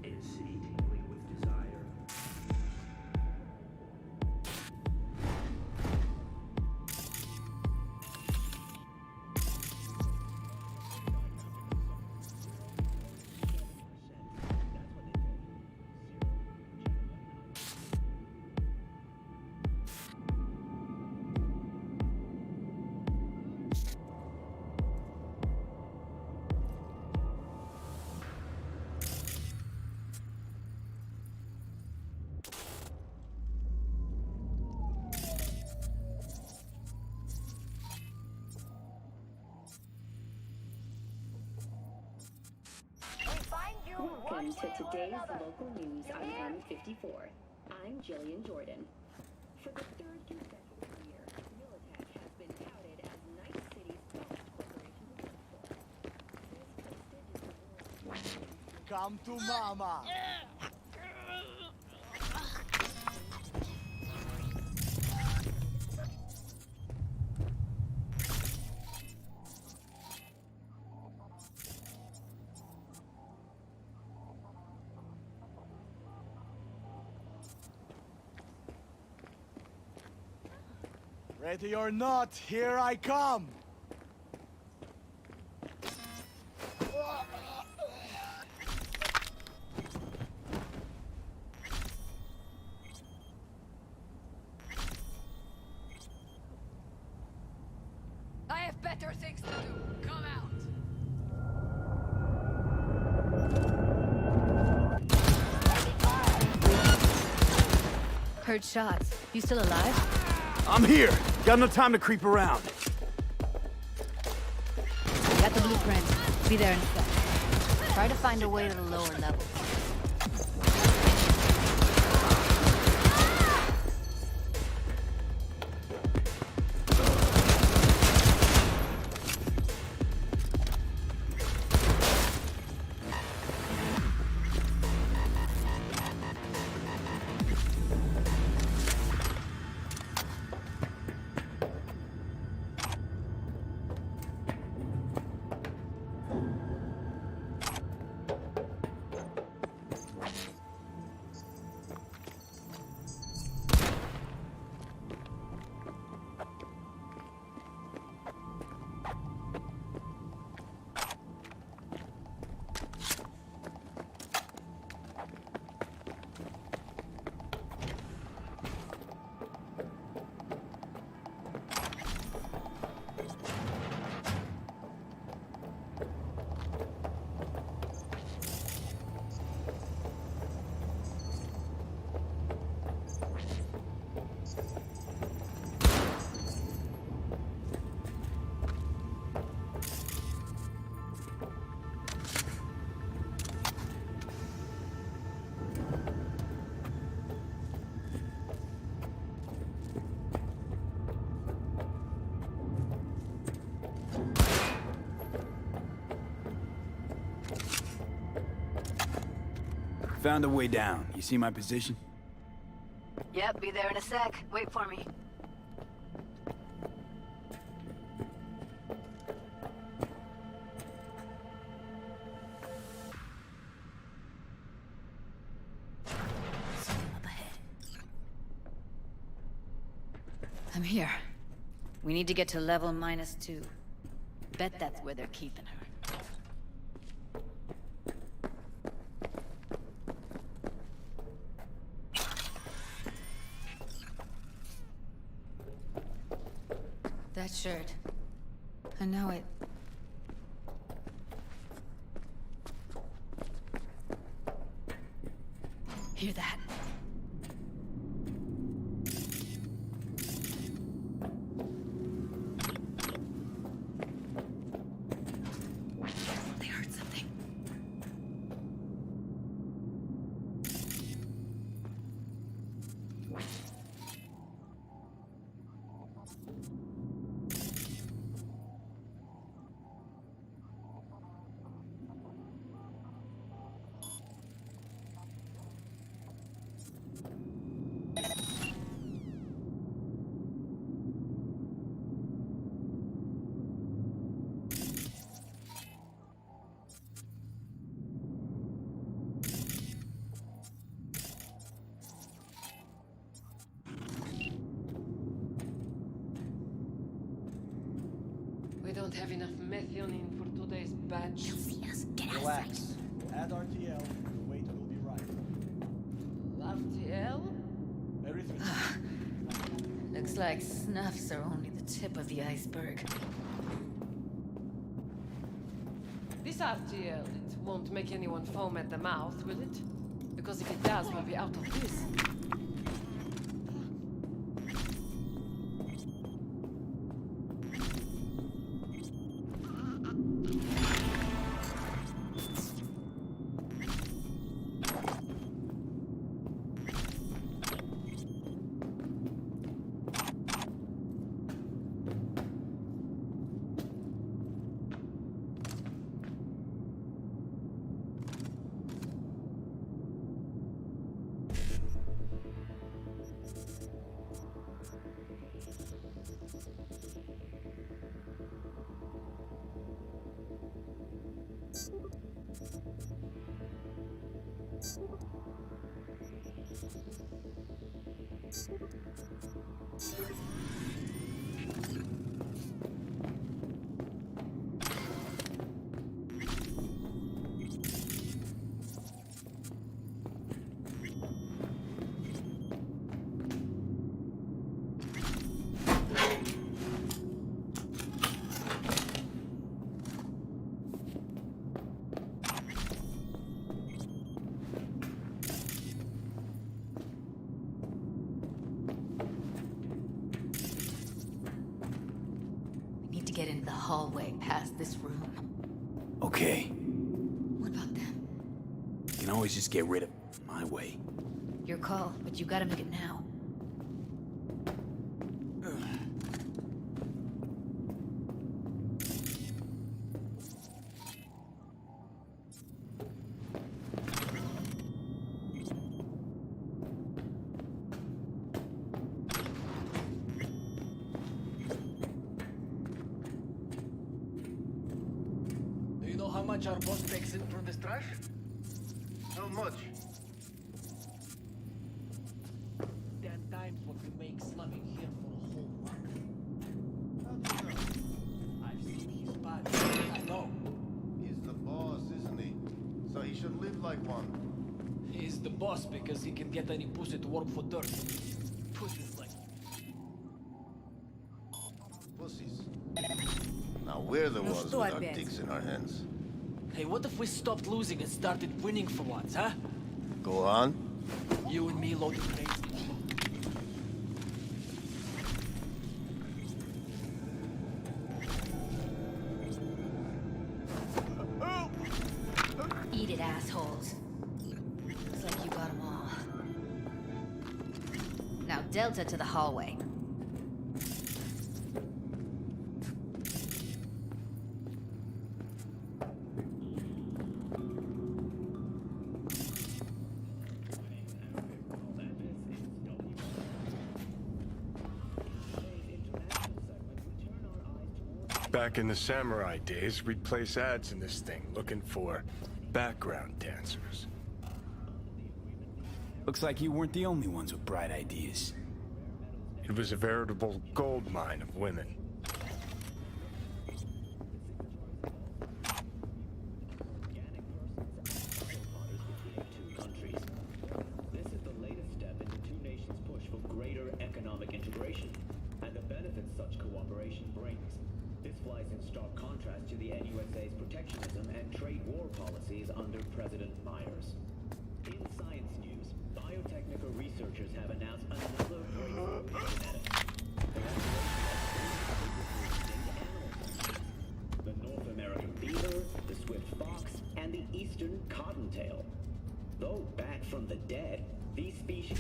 K: A city tingling with desire.
E: Welcome to today's local news on M54. I'm Jillian Jordan. For the third consecutive year, Militech has been touted as Night City's best corporation to work for.
N: Come to mama. Ready or not, here I come!
J: I have better things to do. Come out.
M: Heard shots. You still alive?
B: I'm here. Got no time to creep around.
M: Got the blueprint. Be there in a sec.
A: Try to find a way to the lower levels.
B: Found a way down. You see my position?
M: Yep, be there in a sec. Wait for me.
A: Up ahead.
M: I'm here. We need to get to level -2. Bet that's where they're keeping her. That shirt. I know it. Hear that? They heard something.
J: We don't have enough methionine for today's batch.
A: He'll see us. Get
O: Relax. Add RTL. The waiter will be right.
J: RTL?
O: Everything.
M: Looks like snuffs are only the tip of the iceberg.
J: This RTL, it won't make anyone foam at the mouth, will it? Because if it does, we'll be out of this.
M: hallway past this room.
B: Okay.
M: What about them?
B: You can always just get rid of my way.
M: Your call, but you gotta make it now.
K: Do you know how much our boss takes in for this trash? How much? 10 times what we make slumming here for a whole month. I've seen his body. I know.
D: He's the boss, isn't he? So he should live like one.
K: He's the boss because he can get any pussy to work for dirt. Pussies like
D: Pussies. Now we're the ones with our dicks in our hands.
K: Hey, what if we stopped losing and started winning for once, huh?
D: Go on.
K: You and me loaded crazy.
M: Eat it, assholes. Looks like you got them all. Now Delta to the hallway.
G: Back in the samurai days, we'd place ads in this thing looking for background dancers.
B: Looks like you weren't the only ones with bright ideas.
G: It was a veritable gold mine of women.
T: This is the latest step in the two nations' push for greater economic integration and the benefits such cooperation brings. This flies in stark contrast to the NUSA's protectionism and trade war policies under President Myers. In science news, biotechnical researchers have announced another breakthrough in genetics. The North American beaver, the swift fox, and the eastern cottontail. Though back from the dead, these species...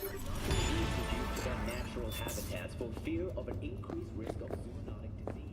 T: reduced to their natural habitats for fear of an increased risk of zoonotic disease.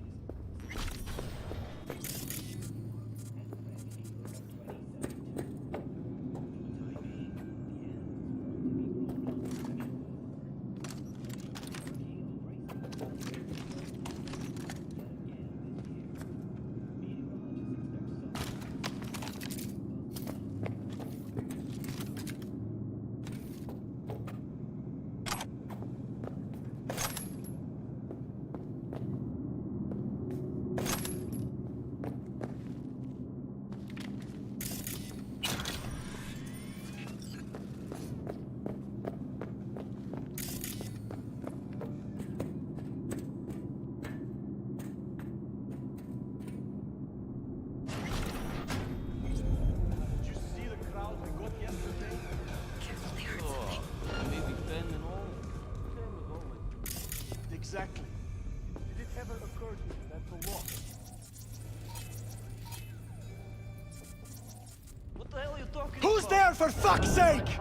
C: Exactly. Did it ever occur to you that the law... What the hell are you talking about?
H: Who's there, for fuck's sake?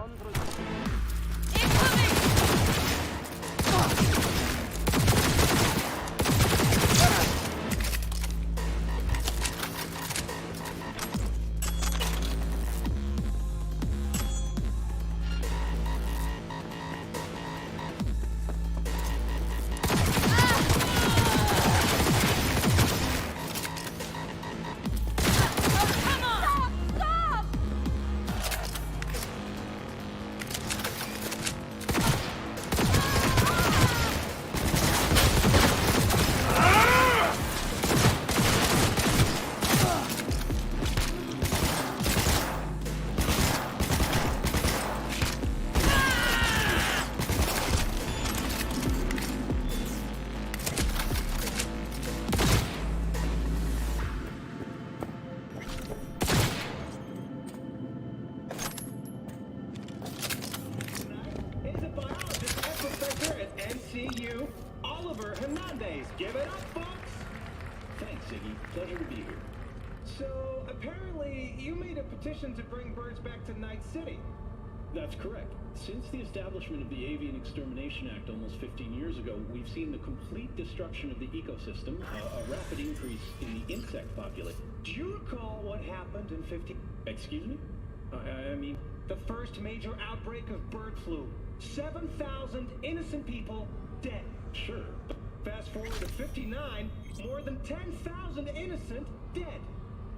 T: Pleasure to be here.
K: So, apparently, you made a petition to bring birds back to Night City.
T: That's correct. Since the establishment of the Avian Extermination Act almost 15 years ago, we've seen the complete destruction of the ecosystem, a rapid increase in the insect population.
K: Do you recall what happened in 50...
T: Excuse me? I mean...
K: The first major outbreak of bird flu. 7,000 innocent people dead.
T: Sure.
K: Fast forward to 59, more than 10,000 innocent dead.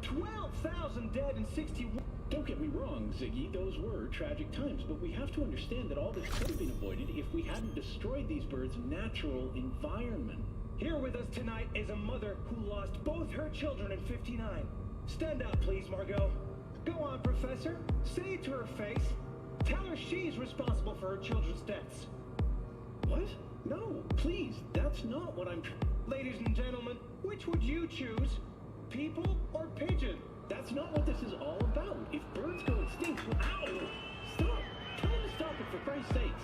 K: 12,000 dead in 61.
T: Don't get me wrong, Ziggy, those were tragic times, but we have to understand that all this could have been avoided if we hadn't destroyed these birds' natural environment.
K: Here with us tonight is a mother who lost both her children in 59. Stand up, please, Margot. Go on, Professor. Say it to her face. Tell her she's responsible for her children's deaths.
T: What? No, please, that's not what I'm...
K: Ladies and gentlemen, which would you choose? People or pigeon?
T: That's not what this is all about. If birds go extinct, ow! Stop! Tell them to stop it for Christ's sakes.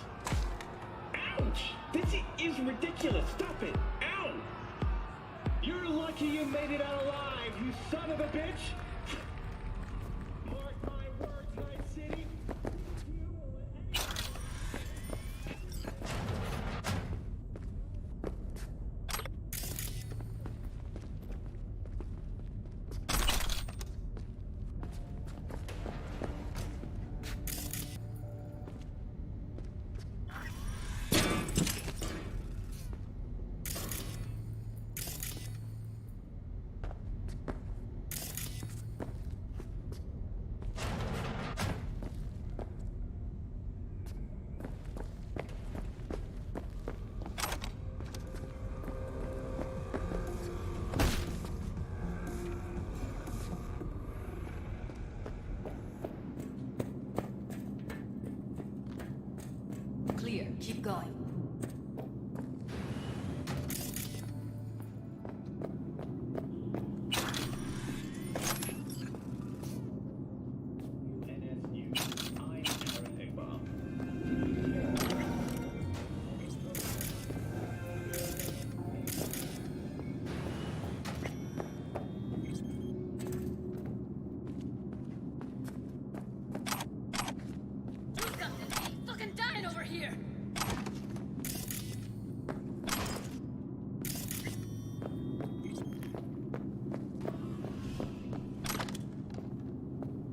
T: Ouch! This is ridiculous. Stop it! Ow!
K: You're lucky you made it out alive, you son of a bitch! Mark my words, Night City.
M: Clear. Keep going.
T: NSU, I'm Aaron Egbaum.
M: Do something! I'm fucking dying over here!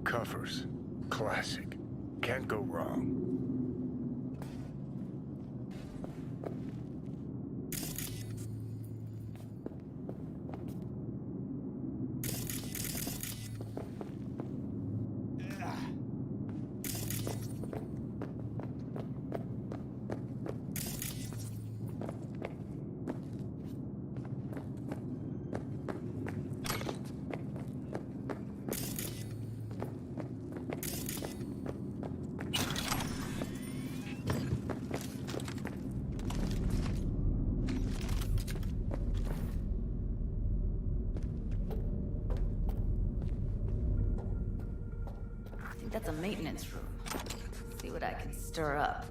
G: Covers. Classic. Can't go wrong.
M: I think that's a maintenance room. See what I can stir up.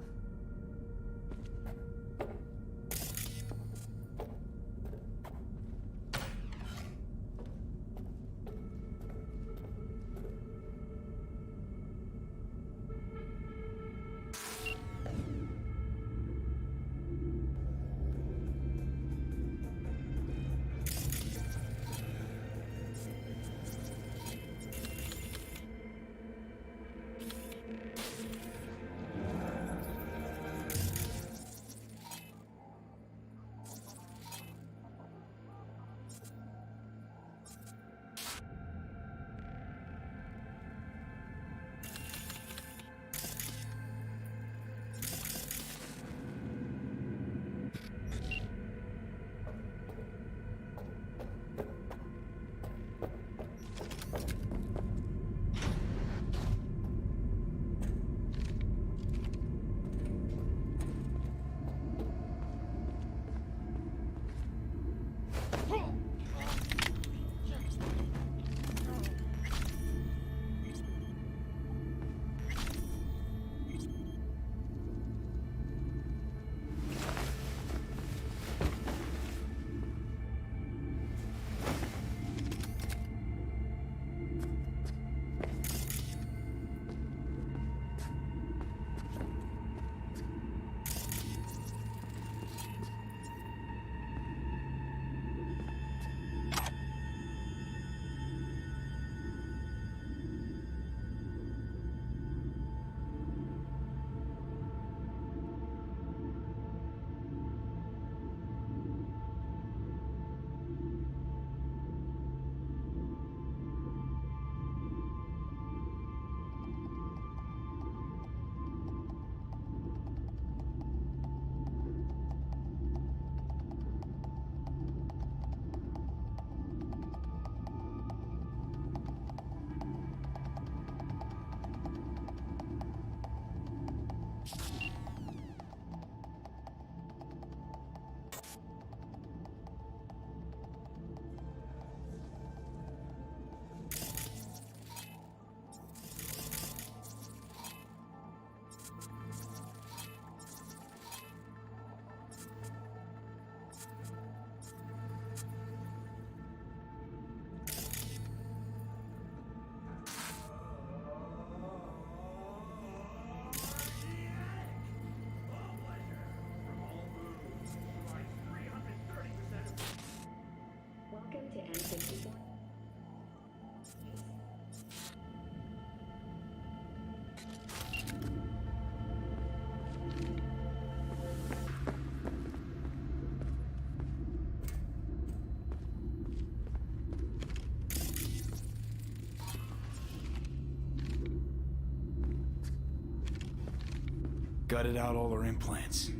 B: gutted out all her implants.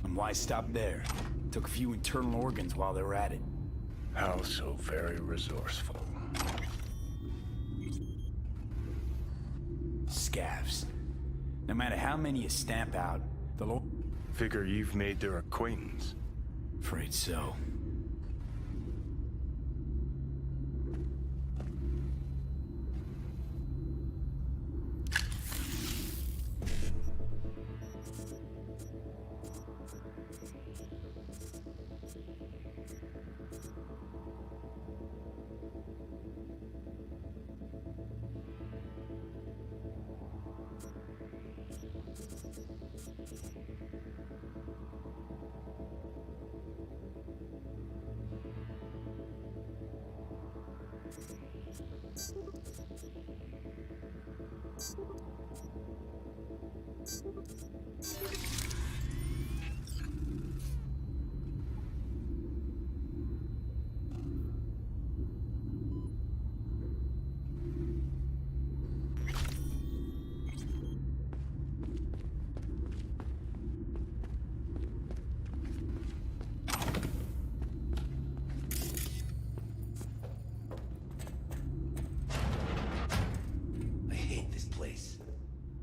B: And why stop there? Took a few internal organs while they were at it.
G: How so very resourceful.
B: Scavs. No matter how many you stamp out, they'll...
G: Figure you've made their acquaintance.
B: Afraid so.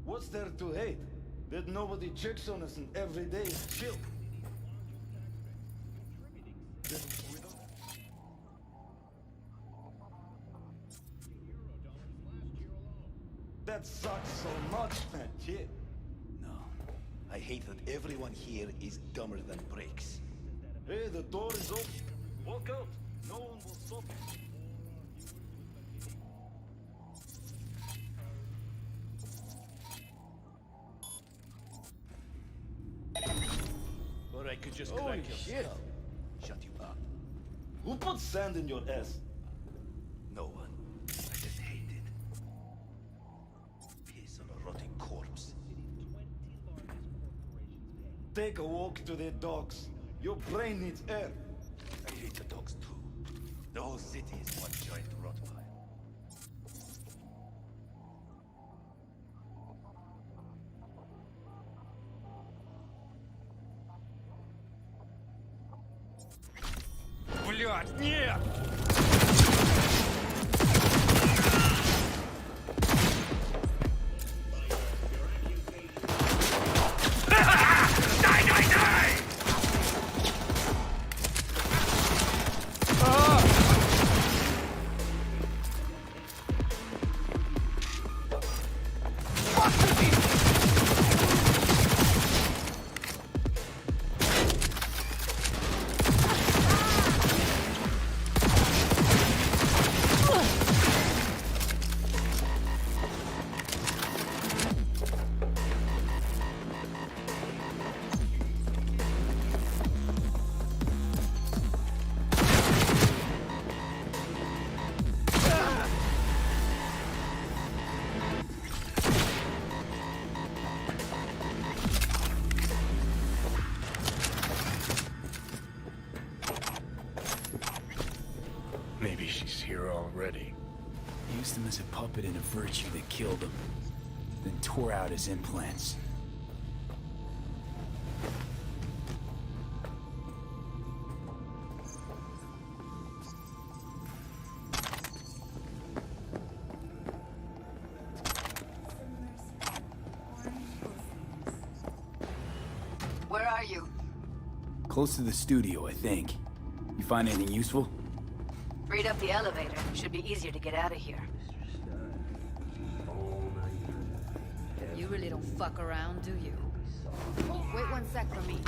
L: What's there to hate? That nobody checks on us and every day is chill. That sucks so much, man. Yeah.
V: No. I hate that everyone here is dumber than bricks.
L: Hey, the door is open. Walk out. No one will stop you.
V: Or I could just
L: Holy
V: crack your
L: shit.
V: skull. Shut you up.
L: Who put sand in your ass?
V: No one. I just hate it. Piss on a rotting corpse.
L: Take a walk to the dogs. Your brain needs air.
V: I hate the dogs too. The whole city is one giant rot pile.
O: Блядь, нет!
G: Maybe she's here already.
B: Used him as a puppet in a virtue that killed him. Then tore out his implants.
W: Where are you?
B: Close to the studio, I think. You find anything useful?
W: Freed up the elevator. Should be easier to get out of here.
J: You really don't fuck around, do you? Wait 1 sec for me.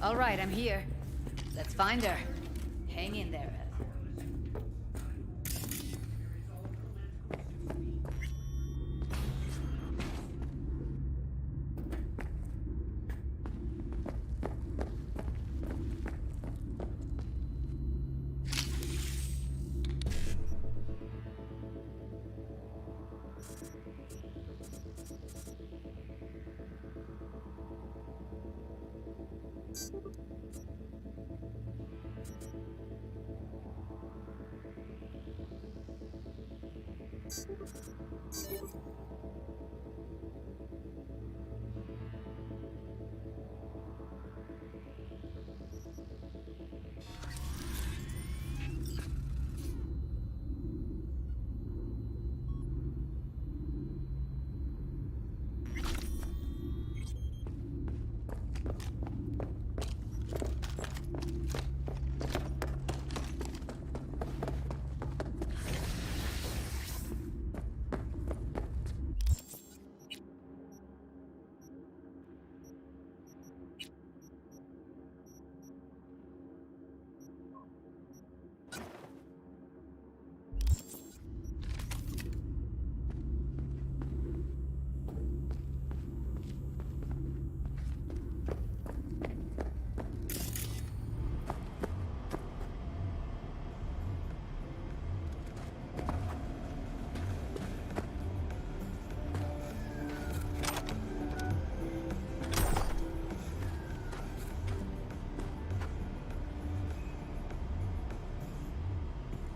M: All right, I'm here. Let's find her. Hang in there, Ev.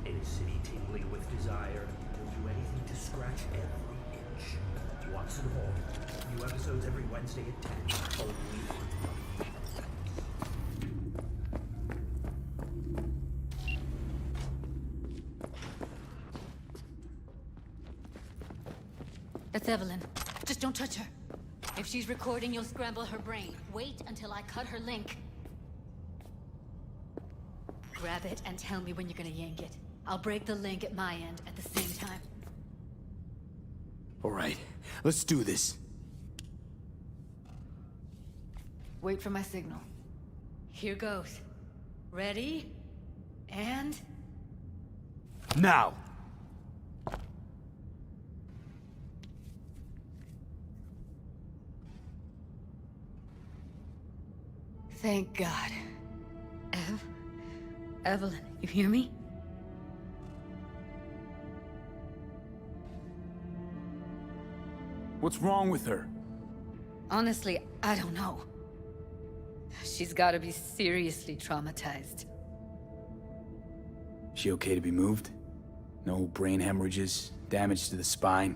K: A city tingling with desire. Will do anything to scratch every itch. Watson Hall. New episodes every Wednesday at 10. Only on.
M: That's Evelyn. Just don't touch her. If she's recording, you'll scramble her brain. Wait until I cut her link. Grab it and tell me when you're gonna yank it. I'll break the link at my end at the same time.
B: All right, let's do this.
M: Wait for my signal. Here goes. Ready? And...
B: Now!
M: Thank God. Evelyn, you hear me?
B: What's wrong with her?
M: Honestly, I don't know. She's gotta be seriously traumatized.
B: She okay to be moved? No brain hemorrhages, damage to the spine?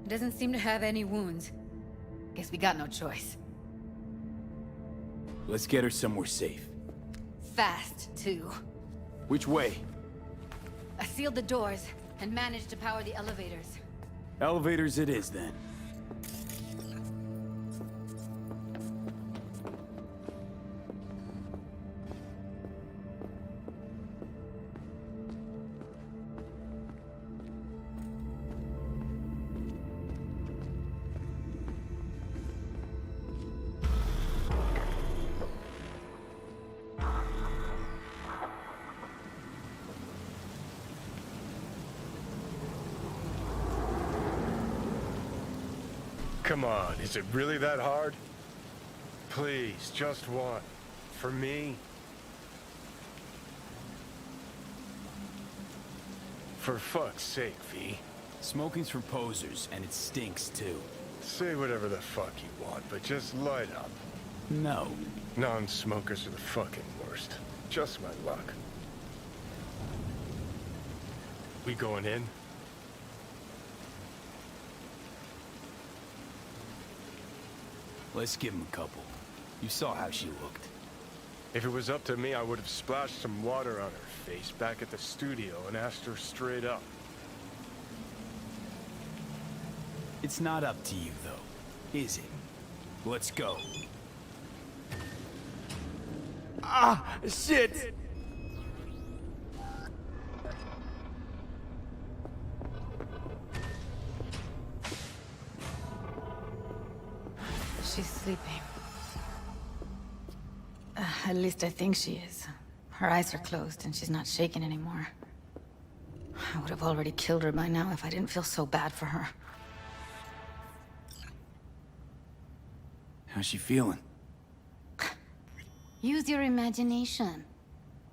M: Doesn't seem to have any wounds. Guess we got no choice.
B: Let's get her somewhere safe.
M: Fast, too.
B: Which way?
M: I sealed the doors and managed to power the elevators.
B: Elevators it is, then.
G: Come on, is it really that hard? Please, just one. For me. For fuck's sake, V.
B: Smoking's for posers, and it stinks, too.
G: Say whatever the fuck you want, but just light up.
B: No.
G: Non-smokers are the fucking worst. Just my luck. We going in?
B: Let's give him a couple. You saw how she looked.
G: If it was up to me, I would have splashed some water on her face back at the studio and asked her straight up.
B: It's not up to you, though, is it? Let's go. Ah, shit!
M: She's sleeping. At least I think she is. Her eyes are closed and she's not shaking anymore. I would have already killed her by now if I didn't feel so bad for her.
B: How's she feeling?
M: Use your imagination.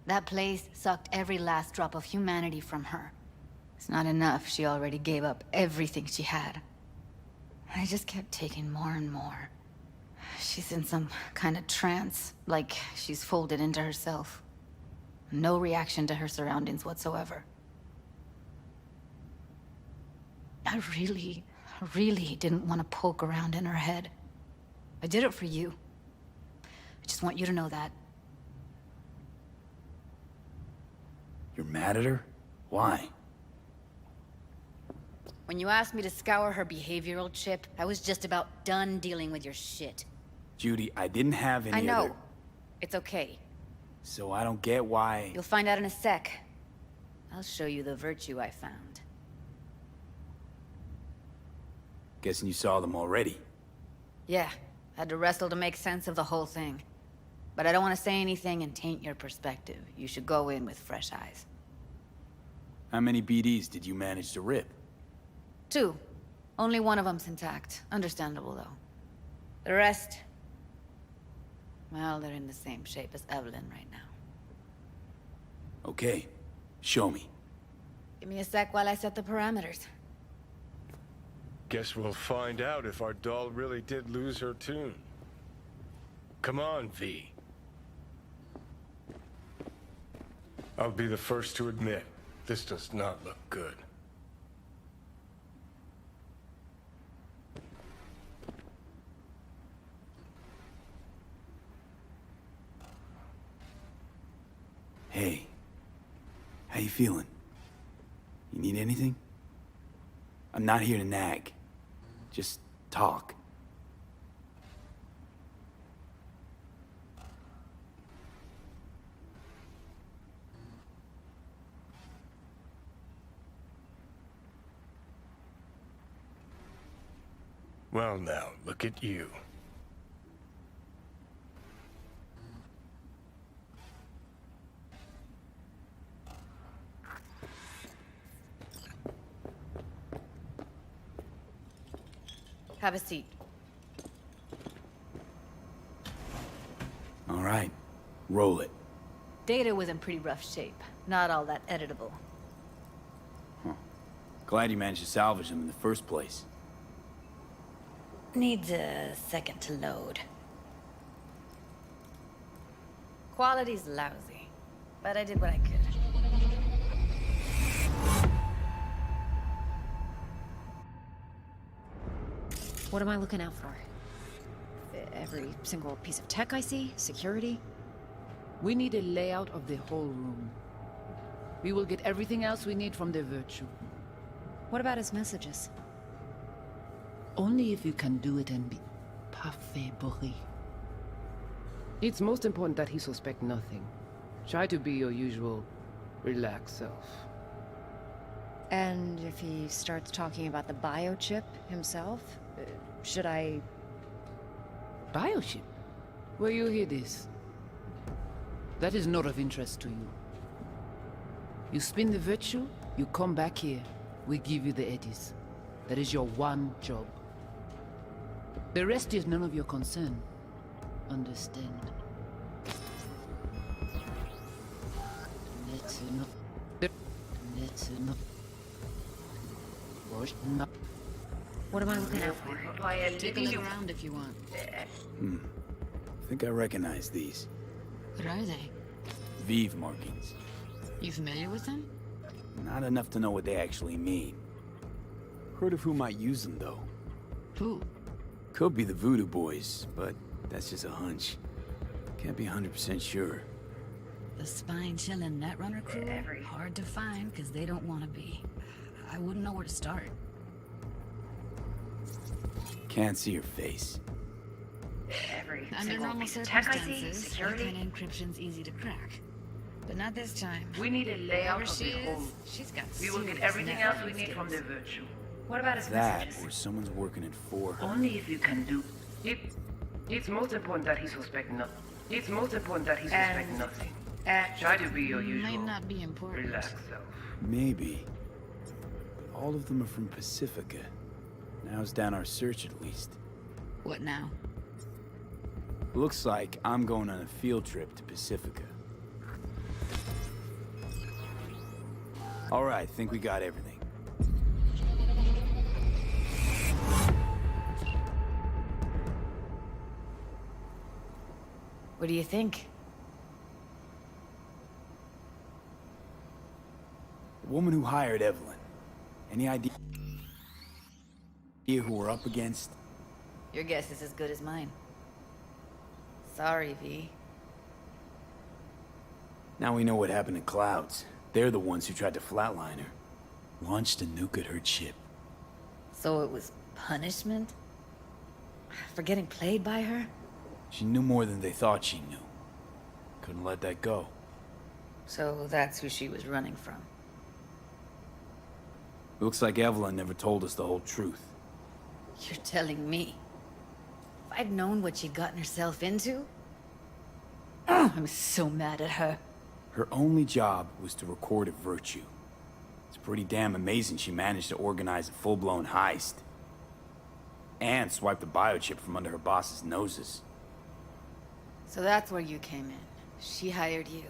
M: That place sucked every last drop of humanity from her. It's not enough, she already gave up everything she had. I just kept taking more and more. She's in some kind of trance, like she's folded into herself. No reaction to her surroundings whatsoever. I really didn't want to poke around in her head. I did it for you. I just want you to know that.
B: You're mad at her? Why?
M: When you asked me to scour her behavioral chip, I was just about done dealing with your shit.
B: Judy, I didn't have any
M: I know.
B: other...
M: It's okay.
B: So I don't get why...
M: You'll find out in a sec. I'll show you the virtue I found.
B: Guessing you saw them already.
M: Yeah, had to wrestle to make sense of the whole thing. But I don't want to say anything and taint your perspective. You should go in with fresh eyes.
B: How many BDs did you manage to rip?
M: 2. Only one of them's intact. Understandable, though. The rest... well, they're in the same shape as Evelyn right now.
B: Okay. Show me.
M: Give me a sec while I set the parameters.
G: Guess we'll find out if our doll really did lose her tune. Come on, V. I'll be the first to admit, this does not look good.
B: Hey. How you feeling? You need anything? I'm not here to nag. Just talk.
G: Well now, look at you.
M: Have a seat.
B: All right. Roll it.
M: Data was in pretty rough shape. Not all that editable.
B: Glad you managed to salvage them in the first place.
M: Needs a second to load. Quality's lousy, but I did what I could.
P: What am I looking out for? Every single piece of tech I see? Security?
R: We need a layout of the whole room. We will get everything else we need from the Virtue.
P: What about his messages?
R: Only if you can do it and be parfait bourré. It's most important that he suspect nothing. Try to be your usual, relaxed self.
P: And if he starts talking about the biochip himself, should I...
R: Biochip? Where you hear this? That is not of interest to you. You spin the Virtue, you come back here. We give you the eddies. That is your one job. The rest is none of your concern. Understand?
P: What am I looking out for?
R: Take a look around if you want.
B: I think I recognize these.
M: What are they?
B: Vive markings.
M: You familiar with them?
B: Not enough to know what they actually mean. Heard of who might use them, though.
R: Who?
B: Could be the Voodoo Boys, but that's just a hunch. Can't be 100% sure.
Q: The spine-chilling Netrunner crew? Hard to find, because they don't want to be. I wouldn't know where to start.
B: Can't see her face.
Q: Under normal circumstances, that kind of encryption's easy to crack. But not this time.
R: We need a layout
Q: Whoever
R: of
Q: she
R: the whole.
Q: is, she's got
R: We will get
Q: serious
R: everything else we
Q: networking
R: need from the
Q: skills.
R: Virtue. What about his
B: That,
R: messages?
B: or someone's working it for her.
R: Only if you can do. It's most important that he suspect nothing. It's most important that he suspect nothing. Try to be your usual.
M: Might not be important.
R: Relax self.
B: Maybe. All of them are from Pacifica. Now's down our search at least.
M: What now?
B: Looks like I'm going on a field trip to Pacifica. All right, think we got everything.
M: What do you think?
B: The woman who hired Evelyn. Any idea who we're up against?
M: Your guess is as good as mine. Sorry, V.
B: Now we know what happened to Clouds. They're the ones who tried to flatline her. Launched a nuke at her ship.
M: So it was punishment? For getting played by her?
B: She knew more than they thought she knew. Couldn't let that go.
M: So that's who she was running from.
B: Looks like Evelyn never told us the whole truth.
M: You're telling me? If I'd known what she'd gotten herself into? I'm so mad at her.
B: Her only job was to record a virtue. It's pretty damn amazing she managed to organize a full-blown heist. And swipe the biochip from under her boss's noses.
M: So that's where you came in. She hired you.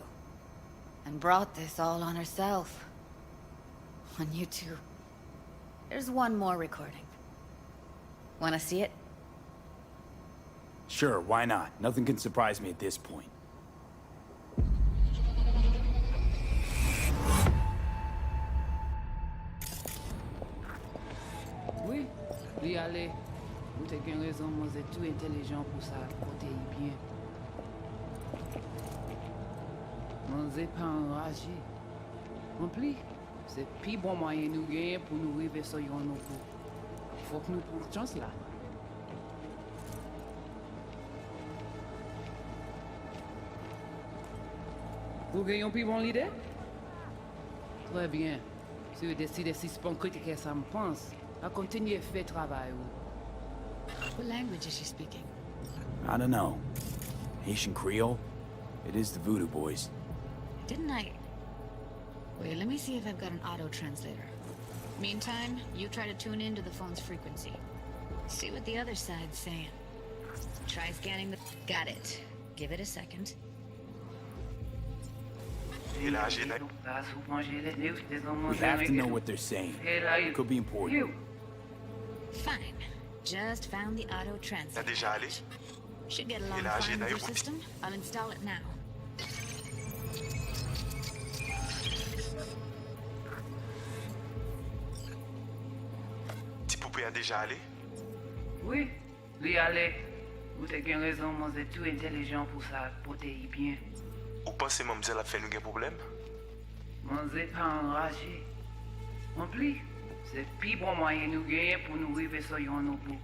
M: And brought this all on herself. On you two. There's one more recording. Wanna see it?
B: Sure, why not? Nothing can surprise me at this point.
R: Oui, lui aller. Vous t'avez qu'une raison, moi c'est tout intelligent pour ça, côté bien. Moi c'est pas enragé. En plus, c'est plus bon moyen nous gagner pour nous arriver sur yon nous. Faut que nous prenions chance là. Vous gagnez plus bon l'idée? Très bien. Si vous décidez si c'est pas critiquer ça me pense, à continuer à faire travail.
M: What language is she speaking?
B: I don't know. Haitian Creole? It is the Voodoo Boys.
M: Didn't I... Wait, let me see if I've got an auto-translator. Meantime, you try to tune into the phone's frequency. See what the other side's saying. Try scanning the... Got it. Give it a second.
B: We have to know what they're saying. It could be important.
M: Fine. Just found the auto-translator. Should get along fine with your system. I'll install it now.
I: Poupée a déjà allé?
R: Oui, lui aller. Vous avez raison, moi c'est tout intelligent pour ça, pour te y bien.
I: Ou pensez moi m'dire la fait nous un problème?
R: Moi c'est pas enragé. En plus, c'est plus bon moyen nous gagner pour nous arriver sur yon nous bout.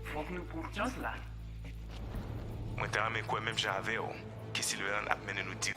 R: Faut que nous prenions chance là.
I: Moi t'ai ramé quoi même j'avais, qui si le a mené nous dire.